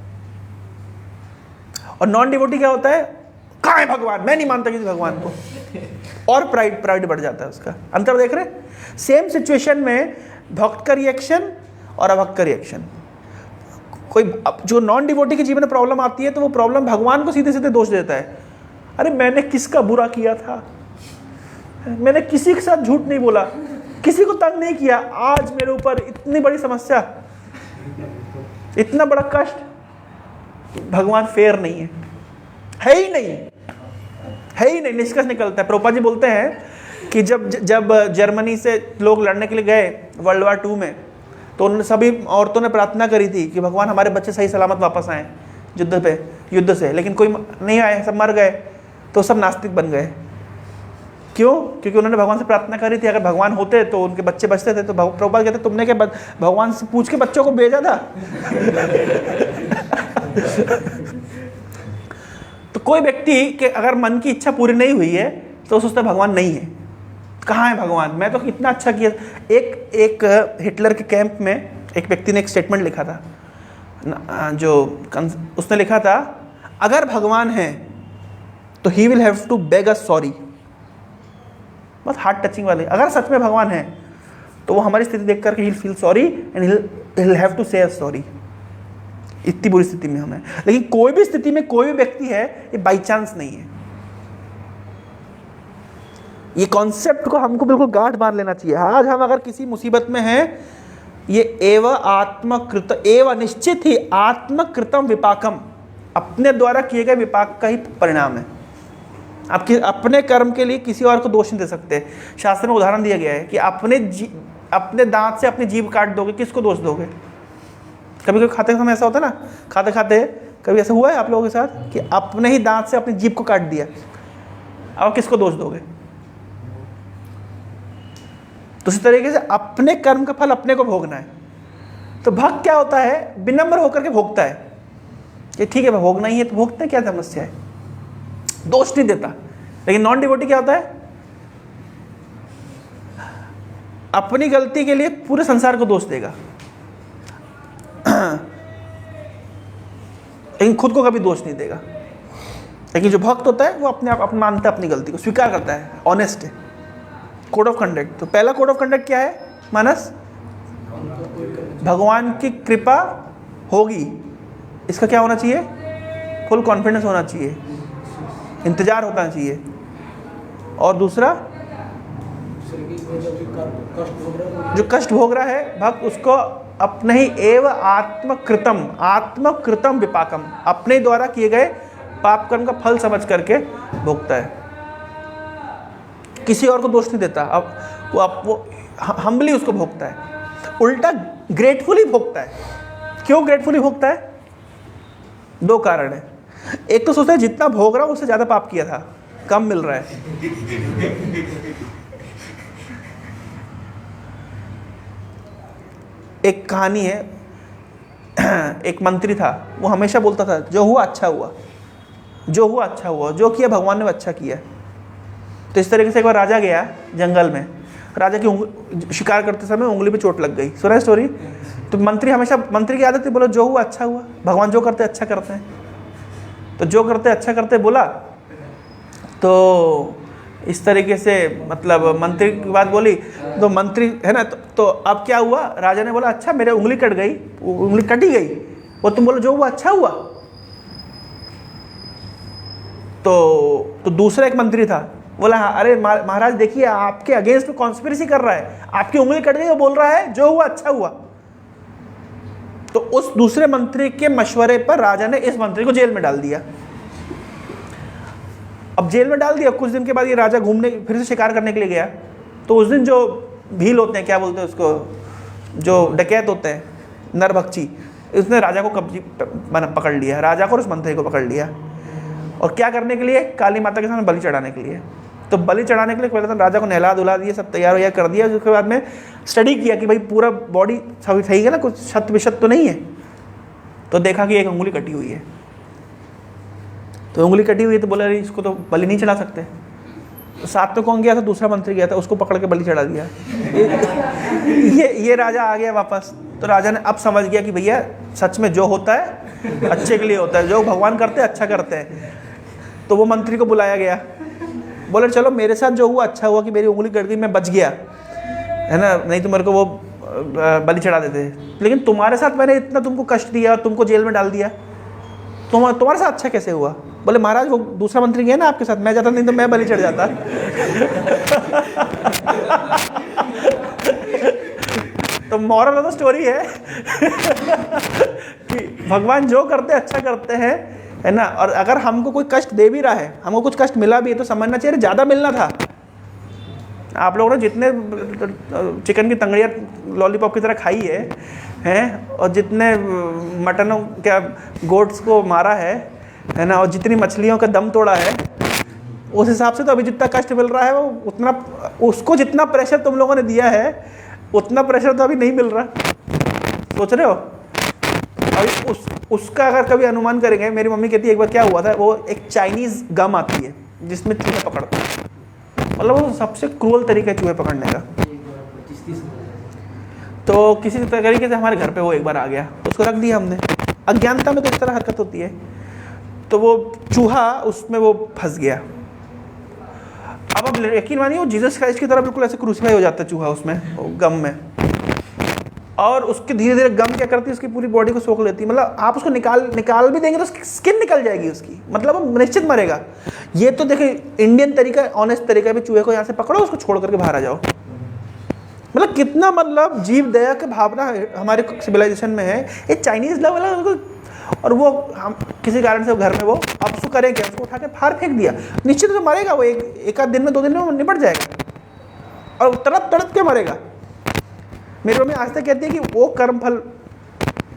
और नॉन डिवोटी क्या होता है? कहाँ है भगवान, मैं नहीं मानता किसी भगवान को, और प्राइड बढ़ जाता है उसका। अंतर देख रहे? सेम सिचुएशन में भक्त का रिएक्शन और अभक्त का रिएक्शन। कोई जो नॉन डिवोटी के जीवन में प्रॉब्लम आती है तो वो प्रॉब्लम भगवान को सीधे सीधे दोष देता है। अरे मैंने किसका बुरा किया था, मैंने किसी के साथ झूठ नहीं बोला, किसी को तंग नहीं किया, आज मेरे ऊपर इतनी बड़ी समस्या, इतना बड़ा कष्ट। भगवान फेयर नहीं है ही नहीं, है ही नहीं। निष्कर्ष निकलता है। प्रभुपाद जी बोलते हैं कि जब जर्मनी से लोग लड़ने के लिए गए वर्ल्ड वार 2 में, तो उन सभी औरतों ने प्रार्थना करी थी कि भगवान हमारे बच्चे सही सलामत वापस आए युद्ध से, लेकिन कोई नहीं आए, सब मर गए। तो सब नास्तिक बन गए। क्यों? क्योंकि उन्होंने भगवान से प्रार्थना करी थी अगर भगवान होते तो उनके बच्चे बचते थे। तो प्रभुपाद कहते तुमने क्या भगवान से पूछ के बच्चों को भेजा था? तो कोई व्यक्ति के अगर मन की इच्छा पूरी नहीं हुई है तो सोचता भगवान नहीं है। कहाँ है भगवान, मैं तो इतना अच्छा किया। एक हिटलर के कैंप में एक व्यक्ति ने एक स्टेटमेंट लिखा था, उसने लिखा था अगर भगवान है तो he will have to beg us sorry. बहुत हार्ट टचिंग वाले। अगर सच में भगवान है तो वो हमारी स्थिति देख करके he feel sorry and he will have to say us sorry. इतनी बुरी स्थिति में हमें, लेकिन कोई भी स्थिति में कोई भी व्यक्ति है ये बाई चांस नहीं है। ये कॉन्सेप्ट को हमको बिल्कुल गांठ बांध लेना चाहिए। आज हम अगर किसी मुसीबत में हैं, ये एव आत्मकृत, एव निश्चित ही आत्मकृतम विपाकम, अपने द्वारा किए गए विपाक का ही परिणाम है। आपके अपने कर्म के लिए किसी और को दोष नहीं दे सकते। शास्त्र में उदाहरण दिया गया है कि अपने दांत से अपनी जीभ काट दोगे, किसको दोष दोगे? कभी कभी खाते समय ऐसा होता है ना, खाते खाते कभी ऐसा हुआ है आप लोगों के साथ कि अपने ही दांत से अपनी जीभ को काट दिया, अब किसको दोष दोगे? तो इसी तरीके से अपने कर्म का फल अपने को भोगना है। तो भक्त क्या होता है? विनम्र होकर के भोगता है कि ठीक है भोगना ही है तो भोगते हैं, क्या समस्या है, दोष नहीं देता। लेकिन नॉन डिवोटी क्या होता है? अपनी गलती के लिए पूरे संसार को दोष देगा, लेकिन खुद को कभी दोष नहीं देगा। लेकिन जो भक्त होता है वो अपने आप मानता है, अपनी गलती को स्वीकार करता है, ऑनेस्ट है। कोड ऑफ कंडक्ट, तो पहला कोड ऑफ कंडक्ट क्या है मानस? भगवान की कृपा होगी, इसका क्या होना चाहिए? फुल कॉन्फिडेंस होना चाहिए, इंतजार होना चाहिए। और दूसरा, जो कष्ट भोग रहा है भक्त, उसको अपने ही एव आत्मकृतम विपाकम, अपने द्वारा किए गए पाप कर्म का फल समझ करके भोगता है, किसी और को दोष नहीं देता। अब वो हम्बली उसको भोगता है, उल्टा ग्रेटफुली भोगता है। क्यों ग्रेटफुली भोगता है? 2 कारण है। एक तो सोचता है जितना भोग रहा हूं उससे ज्यादा पाप किया था, कम मिल रहा है। एक कहानी है, एक मंत्री था, वो हमेशा बोलता था जो हुआ अच्छा हुआ, जो हुआ अच्छा हुआ, जो किया भगवान ने अच्छा किया। तो इस तरीके से एक बार राजा गया जंगल में, राजा की शिकार करते समय उंगली पे चोट लग गई। सुना है स्टोरी? तो मंत्री की आदत थी बोलो जो हुआ अच्छा हुआ, भगवान जो करते अच्छा करते हैं। तो जो करते अच्छा करते बोला, तो इस तरीके से मतलब मंत्री की बात बोली, तो मंत्री है ना, तो अब क्या हुआ, राजा ने बोला अच्छा मेरे उंगली कट गई, उंगली कटी गई, वो तुम बोलो जो हुआ अच्छा हुआ। तो दूसरा एक मंत्री था, बोला हाँ, अरे महाराज देखिए आपके अगेंस्ट में कॉन्स्पिरेसी कर रहा है, आपकी उंगली कट गई, वो बोल रहा है जो हुआ अच्छा हुआ। तो उस दूसरे मंत्री के मशवरे पर राजा ने इस मंत्री को जेल में डाल दिया। अब जेल में डाल दिया, कुछ दिन के बाद ये राजा घूमने फिर से शिकार करने के लिए गया, तो उस दिन जो भील होते हैं, क्या बोलते हैं उसको, जो डकैत होते हैं, नरभक्षी, उसने राजा को पकड़ लिया, राजा को और उस मंत्री को पकड़ लिया। और क्या करने के लिए, काली माता के सामने बलि चढ़ाने के लिए। तो बलि चढ़ाने के लिए पहले तो राजा को नहला धुला दिया, सब तैयार वैयार कर दिया। उसके बाद में स्टडी किया कि भाई पूरा बॉडी सही है ना, कुछ शत विशत तो नहीं है। तो देखा कि एक उंगली कटी हुई है, तो उंगली कटी हुई है, तो बोला अरे इसको तो बलि नहीं चढ़ा सकते। तो साथ में कौन गया था, दूसरा मंत्री गया था, उसको पकड़ के बलि चढ़ा दिया। ये राजा आ गया वापस। तो राजा ने अब समझ गया कि भैया सच में जो होता है अच्छे के लिए होता है, जो भगवान करते हैं अच्छा करते हैं। तो वो मंत्री को बुलाया गया, बोले चलो मेरे साथ जो हुआ अच्छा हुआ कि मेरी उंगली कट गई, मैं बच गया, है ना, नहीं तो मेरे को वो बलि चढ़ा देते। लेकिन तुम्हारे साथ मैंने इतना तुमको कष्ट दिया, तुमको जेल में डाल दिया, तुम्हारे साथ अच्छा कैसे हुआ? बोले महाराज वो दूसरा मंत्री गया ना आपके साथ, मैं जाता नहीं तो मैं बलि चढ़ जाता। तो मॉरल ऑफ द स्टोरी है कि भगवान जो करते हैं अच्छा करते हैं, है ना। और अगर हमको कोई कष्ट दे भी रहा है, हमको कुछ कष्ट मिला भी है, तो समझना चाहिए ज़्यादा मिलना था। आप लोगों ने जितने चिकन की तंगड़ियाँ लॉलीपॉप की तरह खाई है, और जितने मटनों क्या गोट्स को मारा है ना, और जितनी मछलियों का दम तोड़ा है, उस हिसाब से तो अभी जितना कष्ट मिल रहा है वो उतना, उसको जितना प्रेशर तुम लोगों ने दिया है उतना प्रेशर तो अभी नहीं मिल रहा। सोच रहे हो? अभी उसका अगर कभी अनुमान करेंगे, मेरी मम्मी कहती है एक बार क्या हुआ था, वो एक चाइनीज़ गम आती है जिसमें चूहे पकड़ते हैं, मतलब वो सबसे क्रूअल तरीका है चूहे पकड़ने का। तो किसी तरीके से हमारे घर पे वो एक बार आ गया, उसको रख दिया हमने, अज्ञानता में तो इस तरह हरकत होती है। तो वो चूहा उसमें वो फंस गया। अब यकीन मानिए वो जीसस क्राइस्ट की तरह बिल्कुल ऐसे क्रूसीफाई हो जाता है चूहा उसमें, गम में, और उसके धीरे धीरे गम क्या करती है, उसकी पूरी बॉडी को सोख लेती है। मतलब आप उसको निकाल भी देंगे तो उसकी स्किन निकल जाएगी उसकी, मतलब वो निश्चित मरेगा। ये तो देखिए इंडियन तरीका, ऑनेस्ट तरीका भी, चूहे को यहाँ से पकड़ो, उसको छोड़ करके बाहर आ जाओ। मतलब कितना मतलब जीव दया की भावना हमारे सिविलाइजेशन में है। ये चाइनीज लेवल, और वो हम किसी कारण से घर में वो अब उसको करें क्या, उसको उठा के फाड़ फेंक दिया, निश्चित तो मरेगा वो, एक आध दिन में 2 दिन में वो निपट जाएगा, और तड़प तड़प के मरेगा। मेरी मम्मी आज तक कहती है कि वो कर्म फल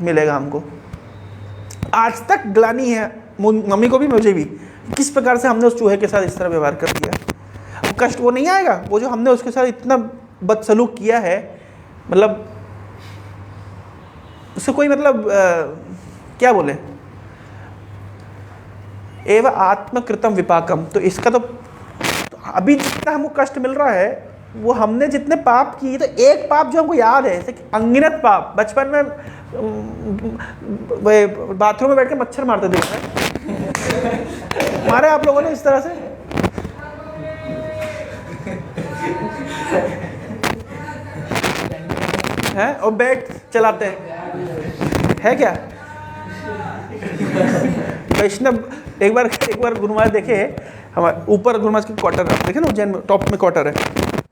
मिलेगा हमको। आज तक ग्लानी है मम्मी को भी, मुझे भी, किस प्रकार से हमने उस चूहे के साथ इस तरह व्यवहार कर दिया। वो कष्ट वो नहीं आएगा, वो जो हमने उसके साथ इतना बदसलूक किया है, मतलब उससे कोई मतलब क्या बोले, एव आत्मकृतम विपाकम। तो इसका तो अभी जितना हमको कष्ट मिल रहा है, वो हमने जितने पाप किए, तो एक पाप जो हमको याद है, जैसे अनगिनत पाप, बचपन में बाथरूम में बैठ के मच्छर मारते थे, मारे आप लोगों ने इस तरह से। हैं और बैट चलाते हैं क्या? वैष्णव एक बार गुरु महाराज देखे, हमारे ऊपर गुरु महाराज की क्वार्टर देखे ना, उज्जैन में टॉप में क्वार्टर है,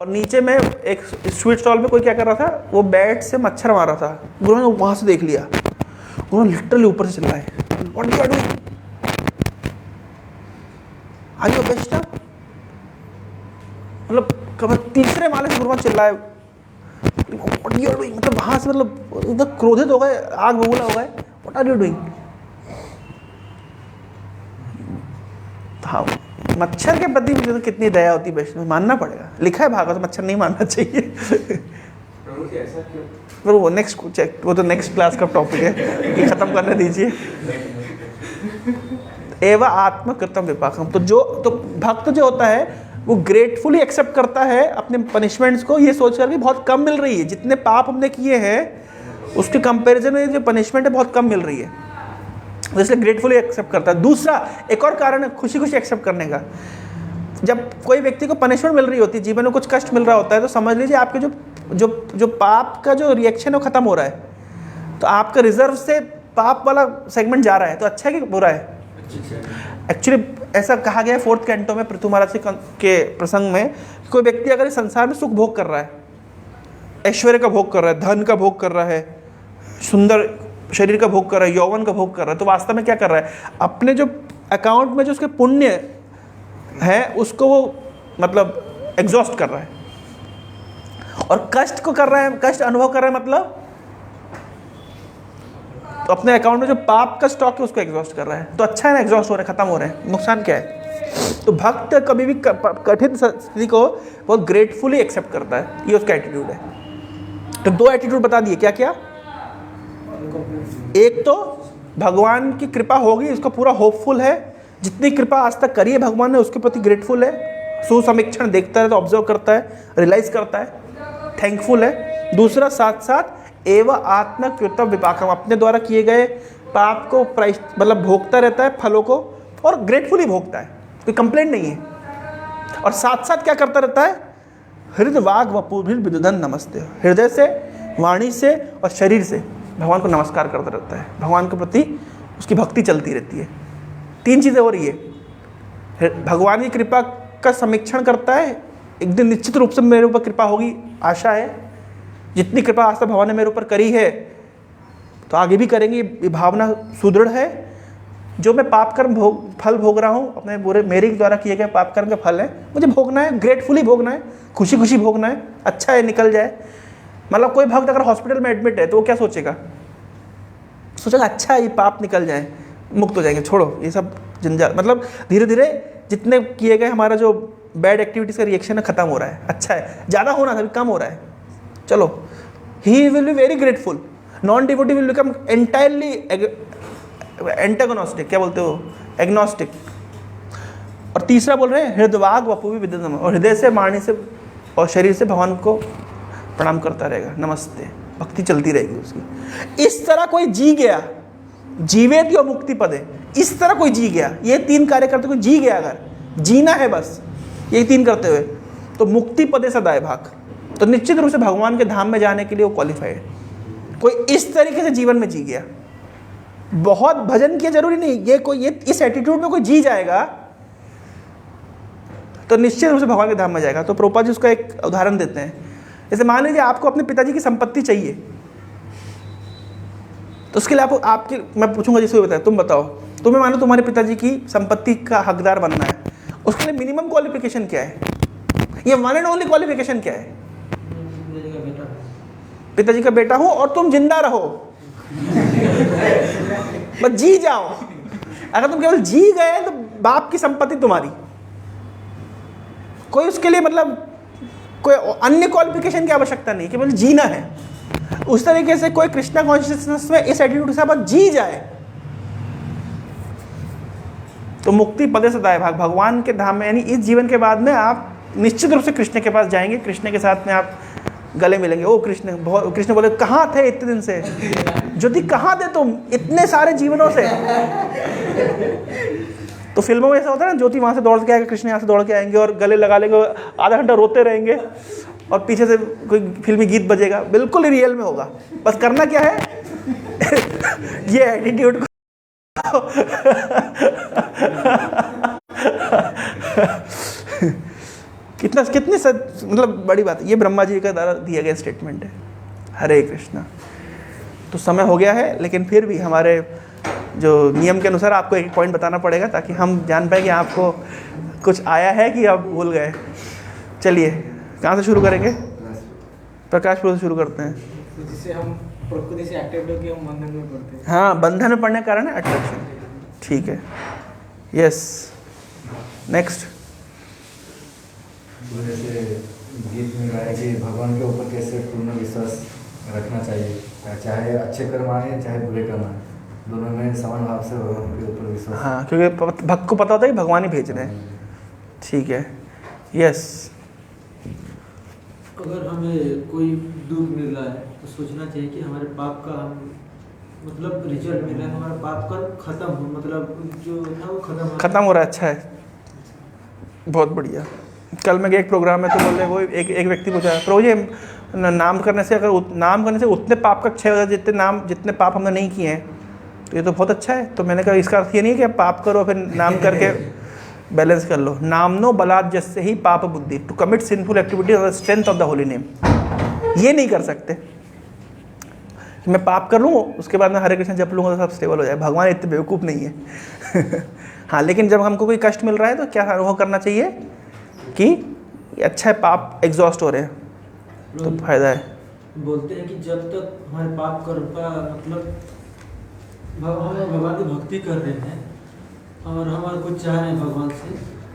और नीचे में एक स्वीट स्टॉल में कोई क्या कर रहा था, वो बैट से मच्छर मार रहा था। गुरु ने वहां से देख लिया, गुरु लिटरली ऊपर से चिल्लाए, what you are doing, are you Vaishnav? मतलब कब तीसरे माले से गुरु महाराज चिल्लाए, व्हाट यू आर डूइंग, मतलब वहां से मतलब एकदम क्रोधित हो गए, आग बबूला हो गए, व्हाट आर यू डूइंग। हाँ, मच्छर के प्रति मुझे तो कितनी दया होती है वैष्णव, मानना पड़ेगा, लिखा है भागवत, मच्छर नहीं मानना चाहिए। पर वो नेक्स्ट चेक, वो तो नेक्स्ट क्लास का टॉपिक है, ये खत्म करने दीजिए। एवं आत्मकृतम विपाकम, तो भक्त जो होता है वो ग्रेटफुली एक्सेप्ट करता है अपने पनिशमेंट्स को, ये सोच कर कि बहुत कम मिल रही है, जितने पाप हमने किए हैं उसके कंपैरिजन में जो पनिशमेंट है बहुत कम मिल रही है, इसलिए ग्रेटफुली एक्सेप्ट करता है। दूसरा एक और कारण है खुशी खुशी एक्सेप्ट करने का, जब कोई व्यक्ति को पनिशमेंट मिल रही होती है, जीवन में कुछ कष्ट मिल रहा होता है, तो समझ लीजिए आपके जो पाप का जो रिएक्शन है वो खत्म हो रहा है। तो आपका रिजर्व से पाप वाला सेगमेंट जा रहा है, तो अच्छा है कि बुरा है? एक्चुअली ऐसा कहा गया है 4th कैंटो में पृथु महाराज के प्रसंग में, कोई व्यक्ति अगर इस संसार में सुख भोग कर रहा है, ऐश्वर्य का भोग कर रहा है, धन का भोग कर रहा है, सुंदर शरीर का भोग कर रहा है, यौवन का भोग कर रहा है, तो वास्तव में क्या कर रहा है? अपने जो अकाउंट में जो उसके पुण्य है उसको वो मतलब एग्जॉस्ट कर रहा है, और कष्ट को कर रहा है, कष्ट अनुभव कर रहा है, मतलब तो अपने अकाउंट में जो पाप का स्टॉक है उसको एग्जॉस्ट कर रहा है। तो अच्छा है ना, एग्जॉस्ट हो रहा है, खत्म हो रहे हैं, नुकसान क्या है? तो भक्त कभी भी कठिन स्थिति को बहुत ग्रेटफुली एक्सेप्ट करता है, ये उसका एटीट्यूड है। तो 2 एटीट्यूड बता दिए, क्या क्या? एक तो भगवान की कृपा होगी, इसको पूरा होपफुल है, जितनी कृपा आज तक करी है भगवान ने उसके प्रति ग्रेटफुल है, सुसमीक्षण देखता है, तो ऑब्जर्व करता है, रियलाइज करता है, थैंकफुल है। दूसरा, साथ साथ एवं आत्मकृत विपाकम, अपने द्वारा किए गए पाप को मतलब भोगता रहता है, फलों को, और ग्रेटफुली भोगता है, कोई कंप्लेंट नहीं है। और साथ साथ क्या करता रहता है? हृदय वाग वपुर्भिर विदुधन नमस्ते, हृदय से, वाणी से और शरीर से भगवान को नमस्कार करता रहता है, भगवान के प्रति उसकी भक्ति चलती रहती है। 3 चीज़ें हो रही है, भगवान की कृपा का समीक्षण करता है, एक दिन निश्चित रूप से मेरे ऊपर कृपा होगी, आशा है, जितनी कृपा आज तक भगवान ने मेरे ऊपर करी है तो आगे भी करेंगे, ये भावना सुदृढ़ है। जो मैं पाप कर्म फल भोग रहा हूँ, अपने बुरे मेरे द्वारा किए गए पाप कर्म के फल है, मुझे भोगना है, ग्रेटफुली भोगना है, खुशी खुशी भोगना है, अच्छा है, निकल जाए। मतलब कोई भक्त अगर हॉस्पिटल में एडमिट है तो वो क्या सोचेगा? सोचेगा अच्छा है, ये पाप निकल जाए, मुक्त हो जाएंगे, छोड़ो ये सब जंजाल। मतलब धीरे धीरे जितने किए गए हमारा जो बैड एक्टिविटीज़ का रिएक्शन है खत्म हो रहा है, अच्छा है, ज़्यादा होना था, कम हो रहा है, चलो। He will be very grateful. Non devotee will become entirely antagonistic, क्या बोलते हो, एग्नोस्टिक। और तीसरा बोल रहे हैं हृदवाग वपु विद्यम, और हृदय से, वाणी से और शरीर से भगवान को प्रणाम करता रहेगा, नमस्ते, भक्ति चलती रहेगी उसकी। इस तरह कोई जी गया, जीवेत यो मुक्ति पदे, इस तरह कोई जी गया, ये 3 कार्य करते कोई जी गया, अगर जीना है बस ये 3 करते हुए, तो मुक्ति पदे सदाए भाग, तो निश्चित रूप से भगवान के धाम में जाने के लिए वो क्वालिफाइड। कोई इस तरीके से जीवन में जी गया, बहुत भजन किया जरूरी नहीं, ये इस एटीट्यूड में कोई जी जाएगा तो निश्चित रूप से भगवान के धाम में जाएगा। तो प्रभुपाद जी उसका एक उदाहरण देते हैं, जैसे मान लीजिए आपको अपने पिताजी की संपत्ति चाहिए, तो उसके लिए आपकी मैं पूछूंगा, जैसे बताया, तुम बताओ, तुम्हें मानो तुम्हारे पिताजी की संपत्ति का हकदार बनना है, उसके लिए मिनिमम क्वालिफिकेशन क्या है? ये वन एंड ओनली क्वालिफिकेशन क्या है? पिताजी का बेटा हूं और तुम जिंदा रहो, बस जी जाओ। अगर तुम केवल जी गए तो बाप की संपत्ति तुम्हारी, कोई उसके लिए मतलब कोई अन्य क्वालिफिकेशन की आवश्यकता नहीं, केवल जीना है। उस तरीके से कोई कृष्णा कॉन्शियसनेस में इस एटीट्यूड के साथ जी जाए तो मुक्ति पदे सदाए भाग, भगवान के धाम में, यानी इस जीवन के बाद में आप निश्चित रूप से कृष्ण के पास जाएंगे, कृष्ण के साथ में आप गले मिलेंगे। ओ कृष्ण, बहुत कृष्ण बोले कहाँ थे इतने दिन से, ज्योति कहाँ थे तुम इतने सारे जीवनों से। तो फिल्मों में ऐसा होता है ना, ज्योति वहाँ से दौड़ के आएगा, कृष्ण यहाँ से दौड़ के आएंगे और गले लगा लेंगे, आधा घंटा रोते रहेंगे और पीछे से कोई फिल्मी गीत बजेगा, बिल्कुल ही रियल में होगा। बस करना क्या है ये एटीट्यूड कितनी मतलब बड़ी बात है। ये ब्रह्मा जी का द्वारा दिया गया स्टेटमेंट है। हरे कृष्णा। तो समय हो गया है, लेकिन फिर भी हमारे जो नियम के अनुसार आपको एक पॉइंट बताना पड़ेगा ताकि हम जान पाए कि आपको कुछ आया है कि आप भूल गए। चलिए कहाँ से शुरू करेंगे? प्रकाश पुरुष से शुरू करते हैं, जिससे हम प्रकृति से अट्रैक्ट होकर हम बंधन में पड़ते हैं। हाँ, बंधन में पड़ने के कारण है अट्रैक्शन। ठीक है, यस, नेक्स्ट। जैसे गीत में गाया कि भगवान के ऊपर कैसे पूर्ण विश्वास रखना चाहिए, चाहे अच्छे कर्म आए चाहे बुरे कर्म आए, दोनों में समान भाव से भगवान के ऊपर विश्वास। हाँ, क्योंकि भक्त को पता होता है कि भगवान ही भेज रहे हैं। ठीक है, यस। अगर हमें कोई दुख मिल रहा है तो सोचना चाहिए कि हमारे पाप का हम मतलब रिजल्ट मिल रहा है, हमारा पाप का खत्म हो, मतलब जो था वो खत्म हो रहा है। अच्छा है, बहुत बढ़िया। कल मैं गया एक प्रोग्राम में तो बोल रहे वो एक व्यक्ति पूछा, प्रभु जी नाम करने से नाम करने से उतने पाप का क्षय हो जाए जितने पाप हमने नहीं किए हैं, तो ये तो बहुत अच्छा है। तो मैंने कहा इसका अर्थ ये नहीं है कि आप पाप करो फिर नाम करके बैलेंस कर लो। नामनो बलात् जस्य ही पाप बुद्धि, to commit sinful activity of the strength of the holy name. ये नहीं कर सकते कि मैं पाप कर लूँ उसके बाद मैं हरे कृष्ण जप लूँगा तो सब स्टेबल हो जाए। भगवान इतने बेवकूफ़ नहीं है। हाँ, लेकिन जब हमको कोई कष्ट मिल रहा है तो क्या अनुभव करना चाहिए कि अच्छा है, पाप एग्जॉस्ट हो रहे हैं तो फायदा है। बोलते हैं कि जब तक हमारे पाप कर्म का मतलब हम भगवान की भक्ति कर रहे हैं और हम कुछ चाह रहे हैं भगवान से,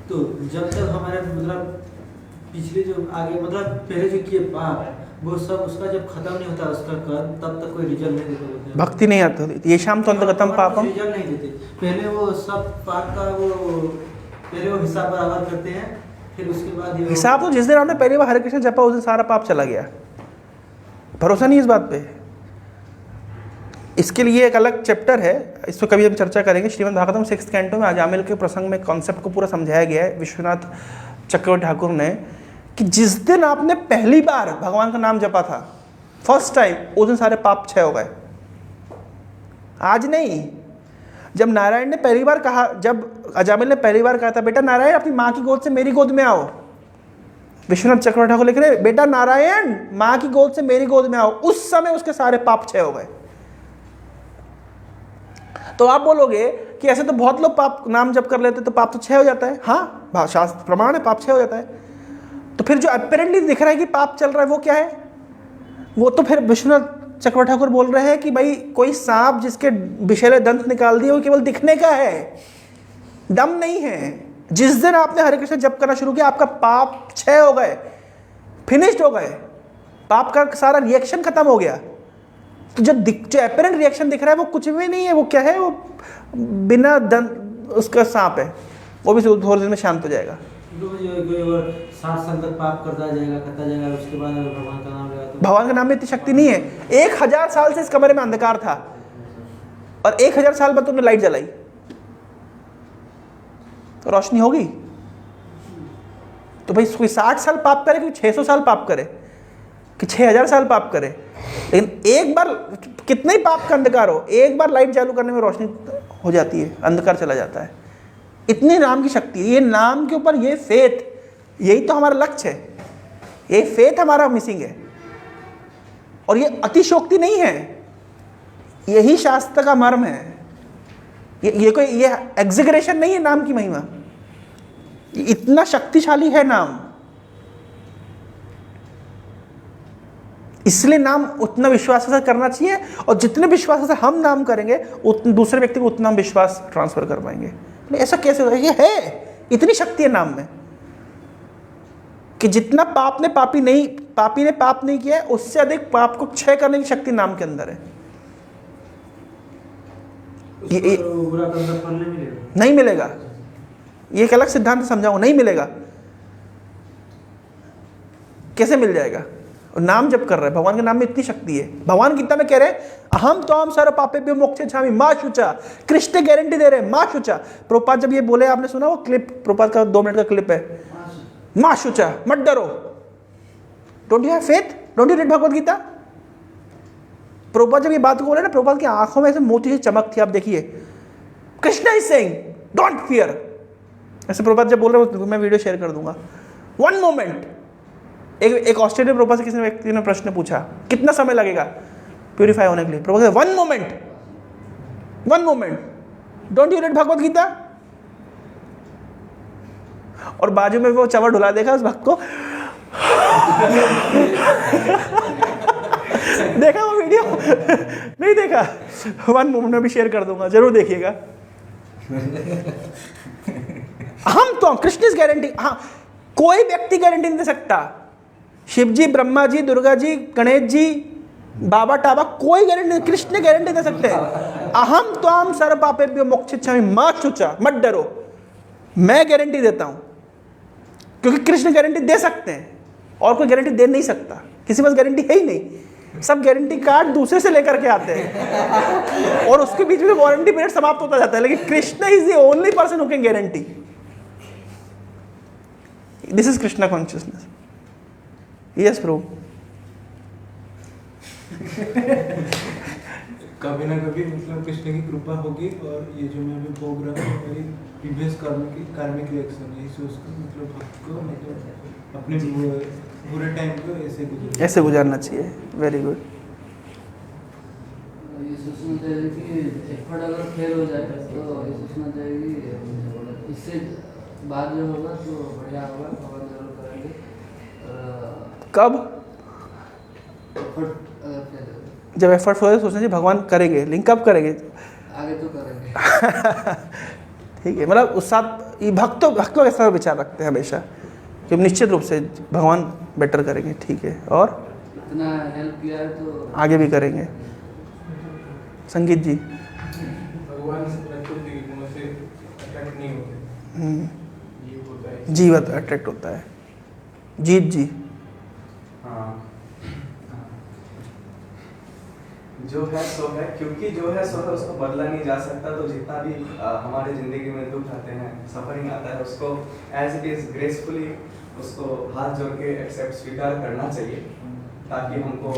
तो जब तक हमारे मतलब पिछले जो आगे मतलब पहले जो किए पाप वो सब उसका जब खत्म नहीं होता उसका कर्म, तब तक कोई रिजल्ट नहीं देते। भक्ति नहीं आती ये शाम तो अंतगतम पापम, रिजल्ट नहीं देते। पहले वो सब पाप का वो पहले वो हिसाब बराबर करते हैं, फिर उसके बाद हिसाब तो जिस दिन आपने पहली बार हरे कृष्ण जपा उस दिन सारा पाप चला गया। भरोसा नहीं इस बात पे। इसके लिए एक अलग चैप्टर है, इस पर कभी हम चर्चा करेंगे। श्रीमद् भागवतम 6th कैंटो में अजामिल के प्रसंग में कॉन्सेप्ट को पूरा समझाया गया है विश्वनाथ चक्रवर्ती ठाकुर ने, कि जिस दिन आपने पहली बार भगवान का नाम जपा था फर्स्ट टाइम, उस दिन सारे पाप क्षय हो गए। आज नहीं। जब नारायण ने पहली बार कहा, जब अजामिल ने पहली बार कहा था बेटा नारायण अपनी माँ की गोद से मेरी गोद में आओ, विश्वनाथ चक्रवर्ती ठाकुर लिख रहे बेटा नारायण माँ की गोद से मेरी गोद में आओ, उस समय उसके सारे पाप क्षय हो गए। तो आप बोलोगे कि ऐसे तो बहुत लोग पाप नाम जप कर लेते तो पाप तो क्षय हो जाता है। हाँ, शास्त्र प्रमाण है पाप क्षय हो जाता है। तो फिर जो अपरेंटली दिख रहा है कि पाप चल रहा है वो क्या है? वो तो फिर विश्वनाथ चक्रवर्ती ठाकुर बोल रहे हैं कि भाई कोई सांप जिसके विषैले दंत निकाल दिए वो केवल दिखने का है, दम नहीं है। जिस दिन आपने हरे कृष्ण जप करना शुरू किया आपका पाप क्षय हो गए, फिनिश्ड हो गए, पाप का सारा रिएक्शन खत्म हो गया। तो जो अपरेंट रिएक्शन दिख रहा है वो कुछ भी नहीं है, वो क्या है? वो बिना दंत उसका सांप है, वो भी थोड़ी देर में शांत हो जाएगा। पाप करता जाएगा उसके बाद भगवान का नाम लेगा तो भगवान के नाम में इतनी शक्ति नहीं है। 1000 साल से इस कमरे में अंधकार था और 1000 साल बाद तुमने लाइट जलाई तो रोशनी होगी। तो भाई कोई 60 साल पाप करे कि 600 साल पाप करे कि 6000 साल पाप करे, लेकिन एक बार कितने ही पाप का अंधकार हो, एक बार लाइट चालू करने में रोशनी हो जाती है, अंधकार चला जाता है। इतनी नाम की शक्ति है। ये नाम के ऊपर ये फेथ, यही तो हमारा लक्ष्य है। ये फेथ हमारा मिसिंग है और ये अतिशोक्ति नहीं है, यही शास्त्र का मर्म है। ये कोई ये एग्जिगरेशन नहीं है नाम की महिमा। ये इतना शक्तिशाली है नाम, इसलिए नाम उतना विश्वास से करना चाहिए और जितने विश्वास से हम नाम करेंगे उतने दूसरे व्यक्ति को उतना हम विश्वास ट्रांसफर कर पाएंगे। ऐसा कैसे होगा? ये है, इतनी शक्ति है नाम में कि जितना पापी ने पाप नहीं किया है उससे अधिक पाप को क्षय करने की शक्ति नाम के अंदर है। ये नहीं मिलेगा, ये एक अलग सिद्धांत समझाऊं, नहीं मिलेगा। कैसे मिल जाएगा? नाम जब कर रहा है, भगवान के नाम में इतनी शक्ति है। भगवान गीता में कह रहे हैं अहम त्वाम सर्व पापेभ्यो मोक्षयिष्यामि मां शुचा, कृष्ण गारंटी दे रहे हैं मां शुचा। प्रभुपाद जब ये बोले, आपने सुना वो क्लिप, प्रभुपाद का 2 मिनट का क्लिप है, मां शुचा मत डरो, don't you have faith, don't you read Bhagavad Gita. Prabhupada जब ये बात को बोले ना, प्रभुपाद की आंखों में ऐसे मोती से चमक थी। आप देखिए, Krishna is saying don't fear, ऐसे प्रभुपाद जब बोल रहे हो, मैं वीडियो शेयर कर दूंगा। 1 मोमेंट, एक ऑस्ट्रेलियन प्रभुपाद से किसी व्यक्ति ने प्रश्न पूछा कितना समय लगेगा प्यूरिफाई होने के लिए? Prabhupada 1 moment, don't you read Bhagavad Gita. और बाजू में वो चवर ढुला देखा उस भक्त को। देखा वो वीडियो? नहीं देखा? 1 मोमेंट में भी शेयर कर दूंगा, जरूर देखिएगा। हम तो कृष्ण इज गारंटी, हाँ कोई व्यक्ति गारंटी नहीं दे सकता। शिव जी, ब्रह्मा जी, दुर्गा जी, गणेश जी, बाबा टाबा, कोई गारंटी नहीं, कृष्ण गारंटी दे सकते हैं। अहम त्वाम सर्व पापेभ्यो मोक्षयिष्यामि मां शुचा, मत डरो, मैं गारंटी देता हूं, क्योंकि कृष्ण गारंटी दे सकते हैं और कोई गारंटी दे नहीं सकता। किसी पास गारंटी है ही नहीं, सब गारंटी कार्ड दूसरे से लेकर के आते हैं और उसके बीच में वारंटी पीरियड समाप्त होता जाता है, लेकिन Krishna is the only person who can guarantee. This is Krishna consciousness. Yes prabhu. कभी ना कभी मतलब कृष्ण की कृपा होगी और ये जो मैं अभी भोग रहा हूँ मेरी प्रीवियस कार्मिक रिएक्शन है, इससे उसको मतलब भक्त को मतलब अपने बुरे टाइम को ऐसे गुजारना चाहिए। Very good. ये सोचना चाहिए कि एफर्ट अगर फेल हो जाए तो ये सोचना चाहिए कि इससे बाद जो होगा तो बढ़िया होगा, भगवान जरूर करेंगे। कब? एफर्ट अगर फेल हो जब एफर्ट हो सोचना चाहिए भगवान करेंगे, लेकिन कब करेंगे? आगे तो करेंगे। ठीक है, मतलब उस साथ ये भक्त लोग ऐसा विचार रखते हैं हमेशा कि निश्चित रूप से भगवान बेटर करेंगे। ठीक है, और इतना हेल्प किया है तो आगे भी करेंगे। संगीत जी। भगवान से प्राकृतिक गुणों से अट्रैक्ट नहीं होते, ये होता है जीवत अट्रैक्ट होता है। जीत जी। हाँ, जो है सो है, क्योंकि जो है सो है उसको बदला नहीं जा सकता। तो जितना भी हमारे जिंदगी में दुख आते हैं, सफरिंग आता है, उसको एज इट इज ग्रेसफुली उसको हाथ जोड़ के एक्सेप्ट स्वीकार करना चाहिए, ताकि हमको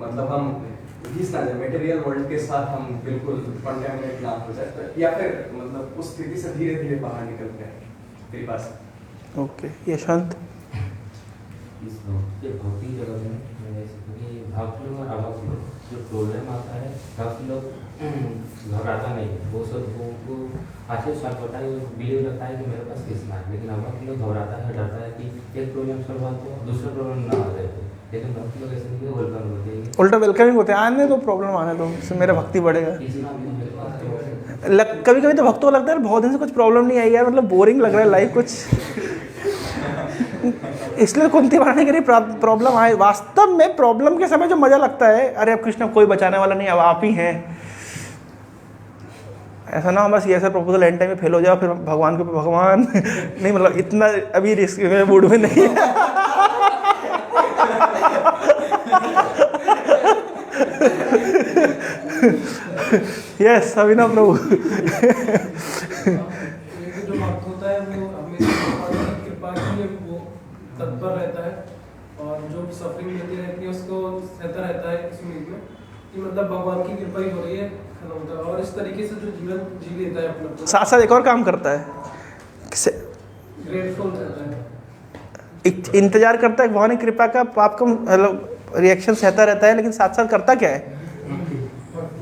मतलब हम घिस ना जाए मटेरियल वर्ल्ड के साथ, हम बिल्कुल कंटेमिनेट ना हो जाए, तो या फिर मतलब उस स्थिति से धीरे धीरे बाहर निकलते हैं कृपा से। ओके, यशवंत। इस भक्ति जगत में भक्त लोग और अभक्त लोग जो प्रॉब्लम आता है, भक्त लोग घबराता नहीं है, वो सब उनको अच्छे से सॉल्व होता है, बिलीव लगता है कि मेरे पास कृष्णा है। लेकिन अभक्त लोग घबराता है, डरता है कि एक प्रॉब्लम सॉल्व हुआ तो दूसरा प्रॉब्लम ना आ जाए। लेकिन भक्त लोग ऐसे नहीं, वेलकम होते हैं, उल्टा वेलकमिंग होते हैं, आने दो प्रॉब्लम आने दो, इससे मेरा भक्ति बढ़ेगा। कृष्णा भी मेरे पास कभी कभी तो भक्तों को लगता है बहुत दिन से कुछ प्रॉब्लम नहीं आई यार, मतलब बोरिंग लग रहा है लाइफ कुछ, इसलिए कुंती बनाने के लिए प्रॉब्लम आए। वास्तव में प्रॉब्लम के समय जो मजा लगता है, अरे अब कृष्ण कोई बचाने वाला नहीं, अब आप ही हैं। ऐसा ना हो बस ये ऐसा प्रपोजल एंड टाइम में फेल हो जाओ, फिर भगवान को भगवान नहीं, मतलब इतना अभी रिस्क में मूड में नहीं है। यस अभिनव प्रभु। जो भक्त होता है वो हमेशा भगवान की कृपा के लिए वो तत्पर रहता है, और जो सफरिंग मिलती रहती है उसको सहता रहता है इस उम्मीद में कि मतलब भगवान की कृपा ही हो रही है, खत्म होता है। और इस तरीके से जो जीवन जी लेता है अपना, साथ साथ एक और काम करता है, ग्रेटफुल रहता है, इंतजार करता है भगवान की कृपा का, पाप का मतलब रिएक्शन सहता रहता है, लेकिन साथ साथ करता क्या है?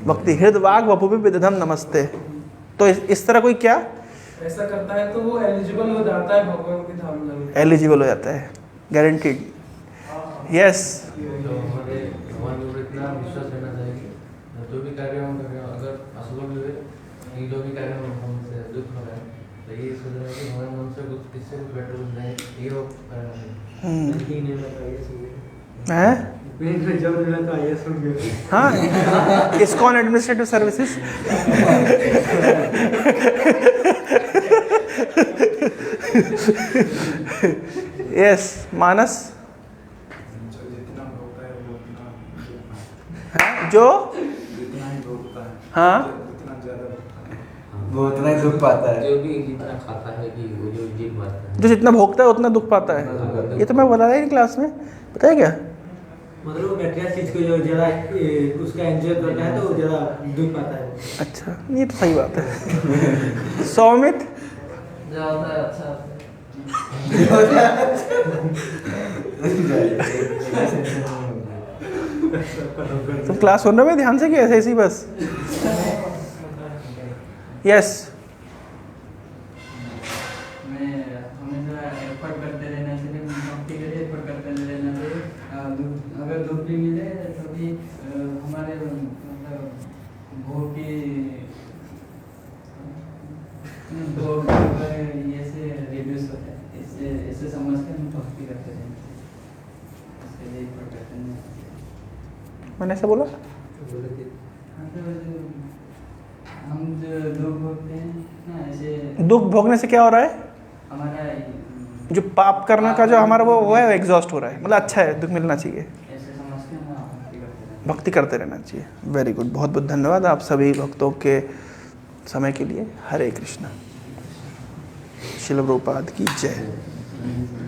भक्ति। हृदय वाग वपुपि विदधम नमस्ते। तो इस तरह कोई क्या ऐसा करता है तो वो एलिजिबल हो जाता है भगवान के धाम जाने के। एलिजिबल हो जाता है, गारंटीड। यस तो हमारे भगवान के ऊपर इतना विश्वास रहना चाहिए, जो भी कार्य हम कर रहे हो, अगर असफल भी हुए, जो भी कार्य हमसे दुख हो रहा है, तो ये सोच रहे हैं कि हमारे मन से कुछ इससे कुछ बेटर हो जाए, ये हो हैं? हाँ, इस्कॉन एडमिनिस्ट्रेटिव सर्विसेज। यस मानस। जो जितना भोगता है वो उतना हैं? जो जितना ही भोगता है, हाँ उतना ज्यादा वो उतना ही दुख पाता है। जो भी जितना खाता है कि वो जो जीत पाता है, जो जितना भोगता है उतना दुख पाता है। ये तो मैं बता रहा था क्लास में, पता है क्या? मतलब वो मटेरियल चीज को जो ज़्यादा उसका एंजॉय करता है तो ज़्यादा दुख पाता है। अच्छा, ये तो सही बात है। सौमित। जो होता है अच्छा तुम क्लास सुन रहे हो ध्यान से कि ऐसे ऐसी बस? यस। मैं हमेशा एफर्ट करते रहना चाहिए, भक्ति के लिए एफर्ट करते रहना चाहिए। अगर दुख भी मिले तो भी हमारे मतलब भोग की भोग ये से रिड्यूस होता है, इससे ऐसे समझ के हम भक्ति करते रहना चाहिए, इसके लिए एफर्ट करते रहना चाहिए। मैंने ऐसा बोला? हम जो दुख भोगते हैं ना, ऐसे दुख भोगने से क्या हो रहा है? हमारा जो पाप करने का जो हमारा वो है एग्जॉस्ट हो रहा है, मतलब अच्छा है, दुख मिलना चाहिए, ऐसे समझ के हम भक्ति करते हैं। भक्ति करते रहना चाहिए। वेरी गुड, बहुत बहुत धन्यवाद आप सभी भक्तों के समय के लिए। हरे कृष्णा। श्रील प्रभुपाद की जय। करने से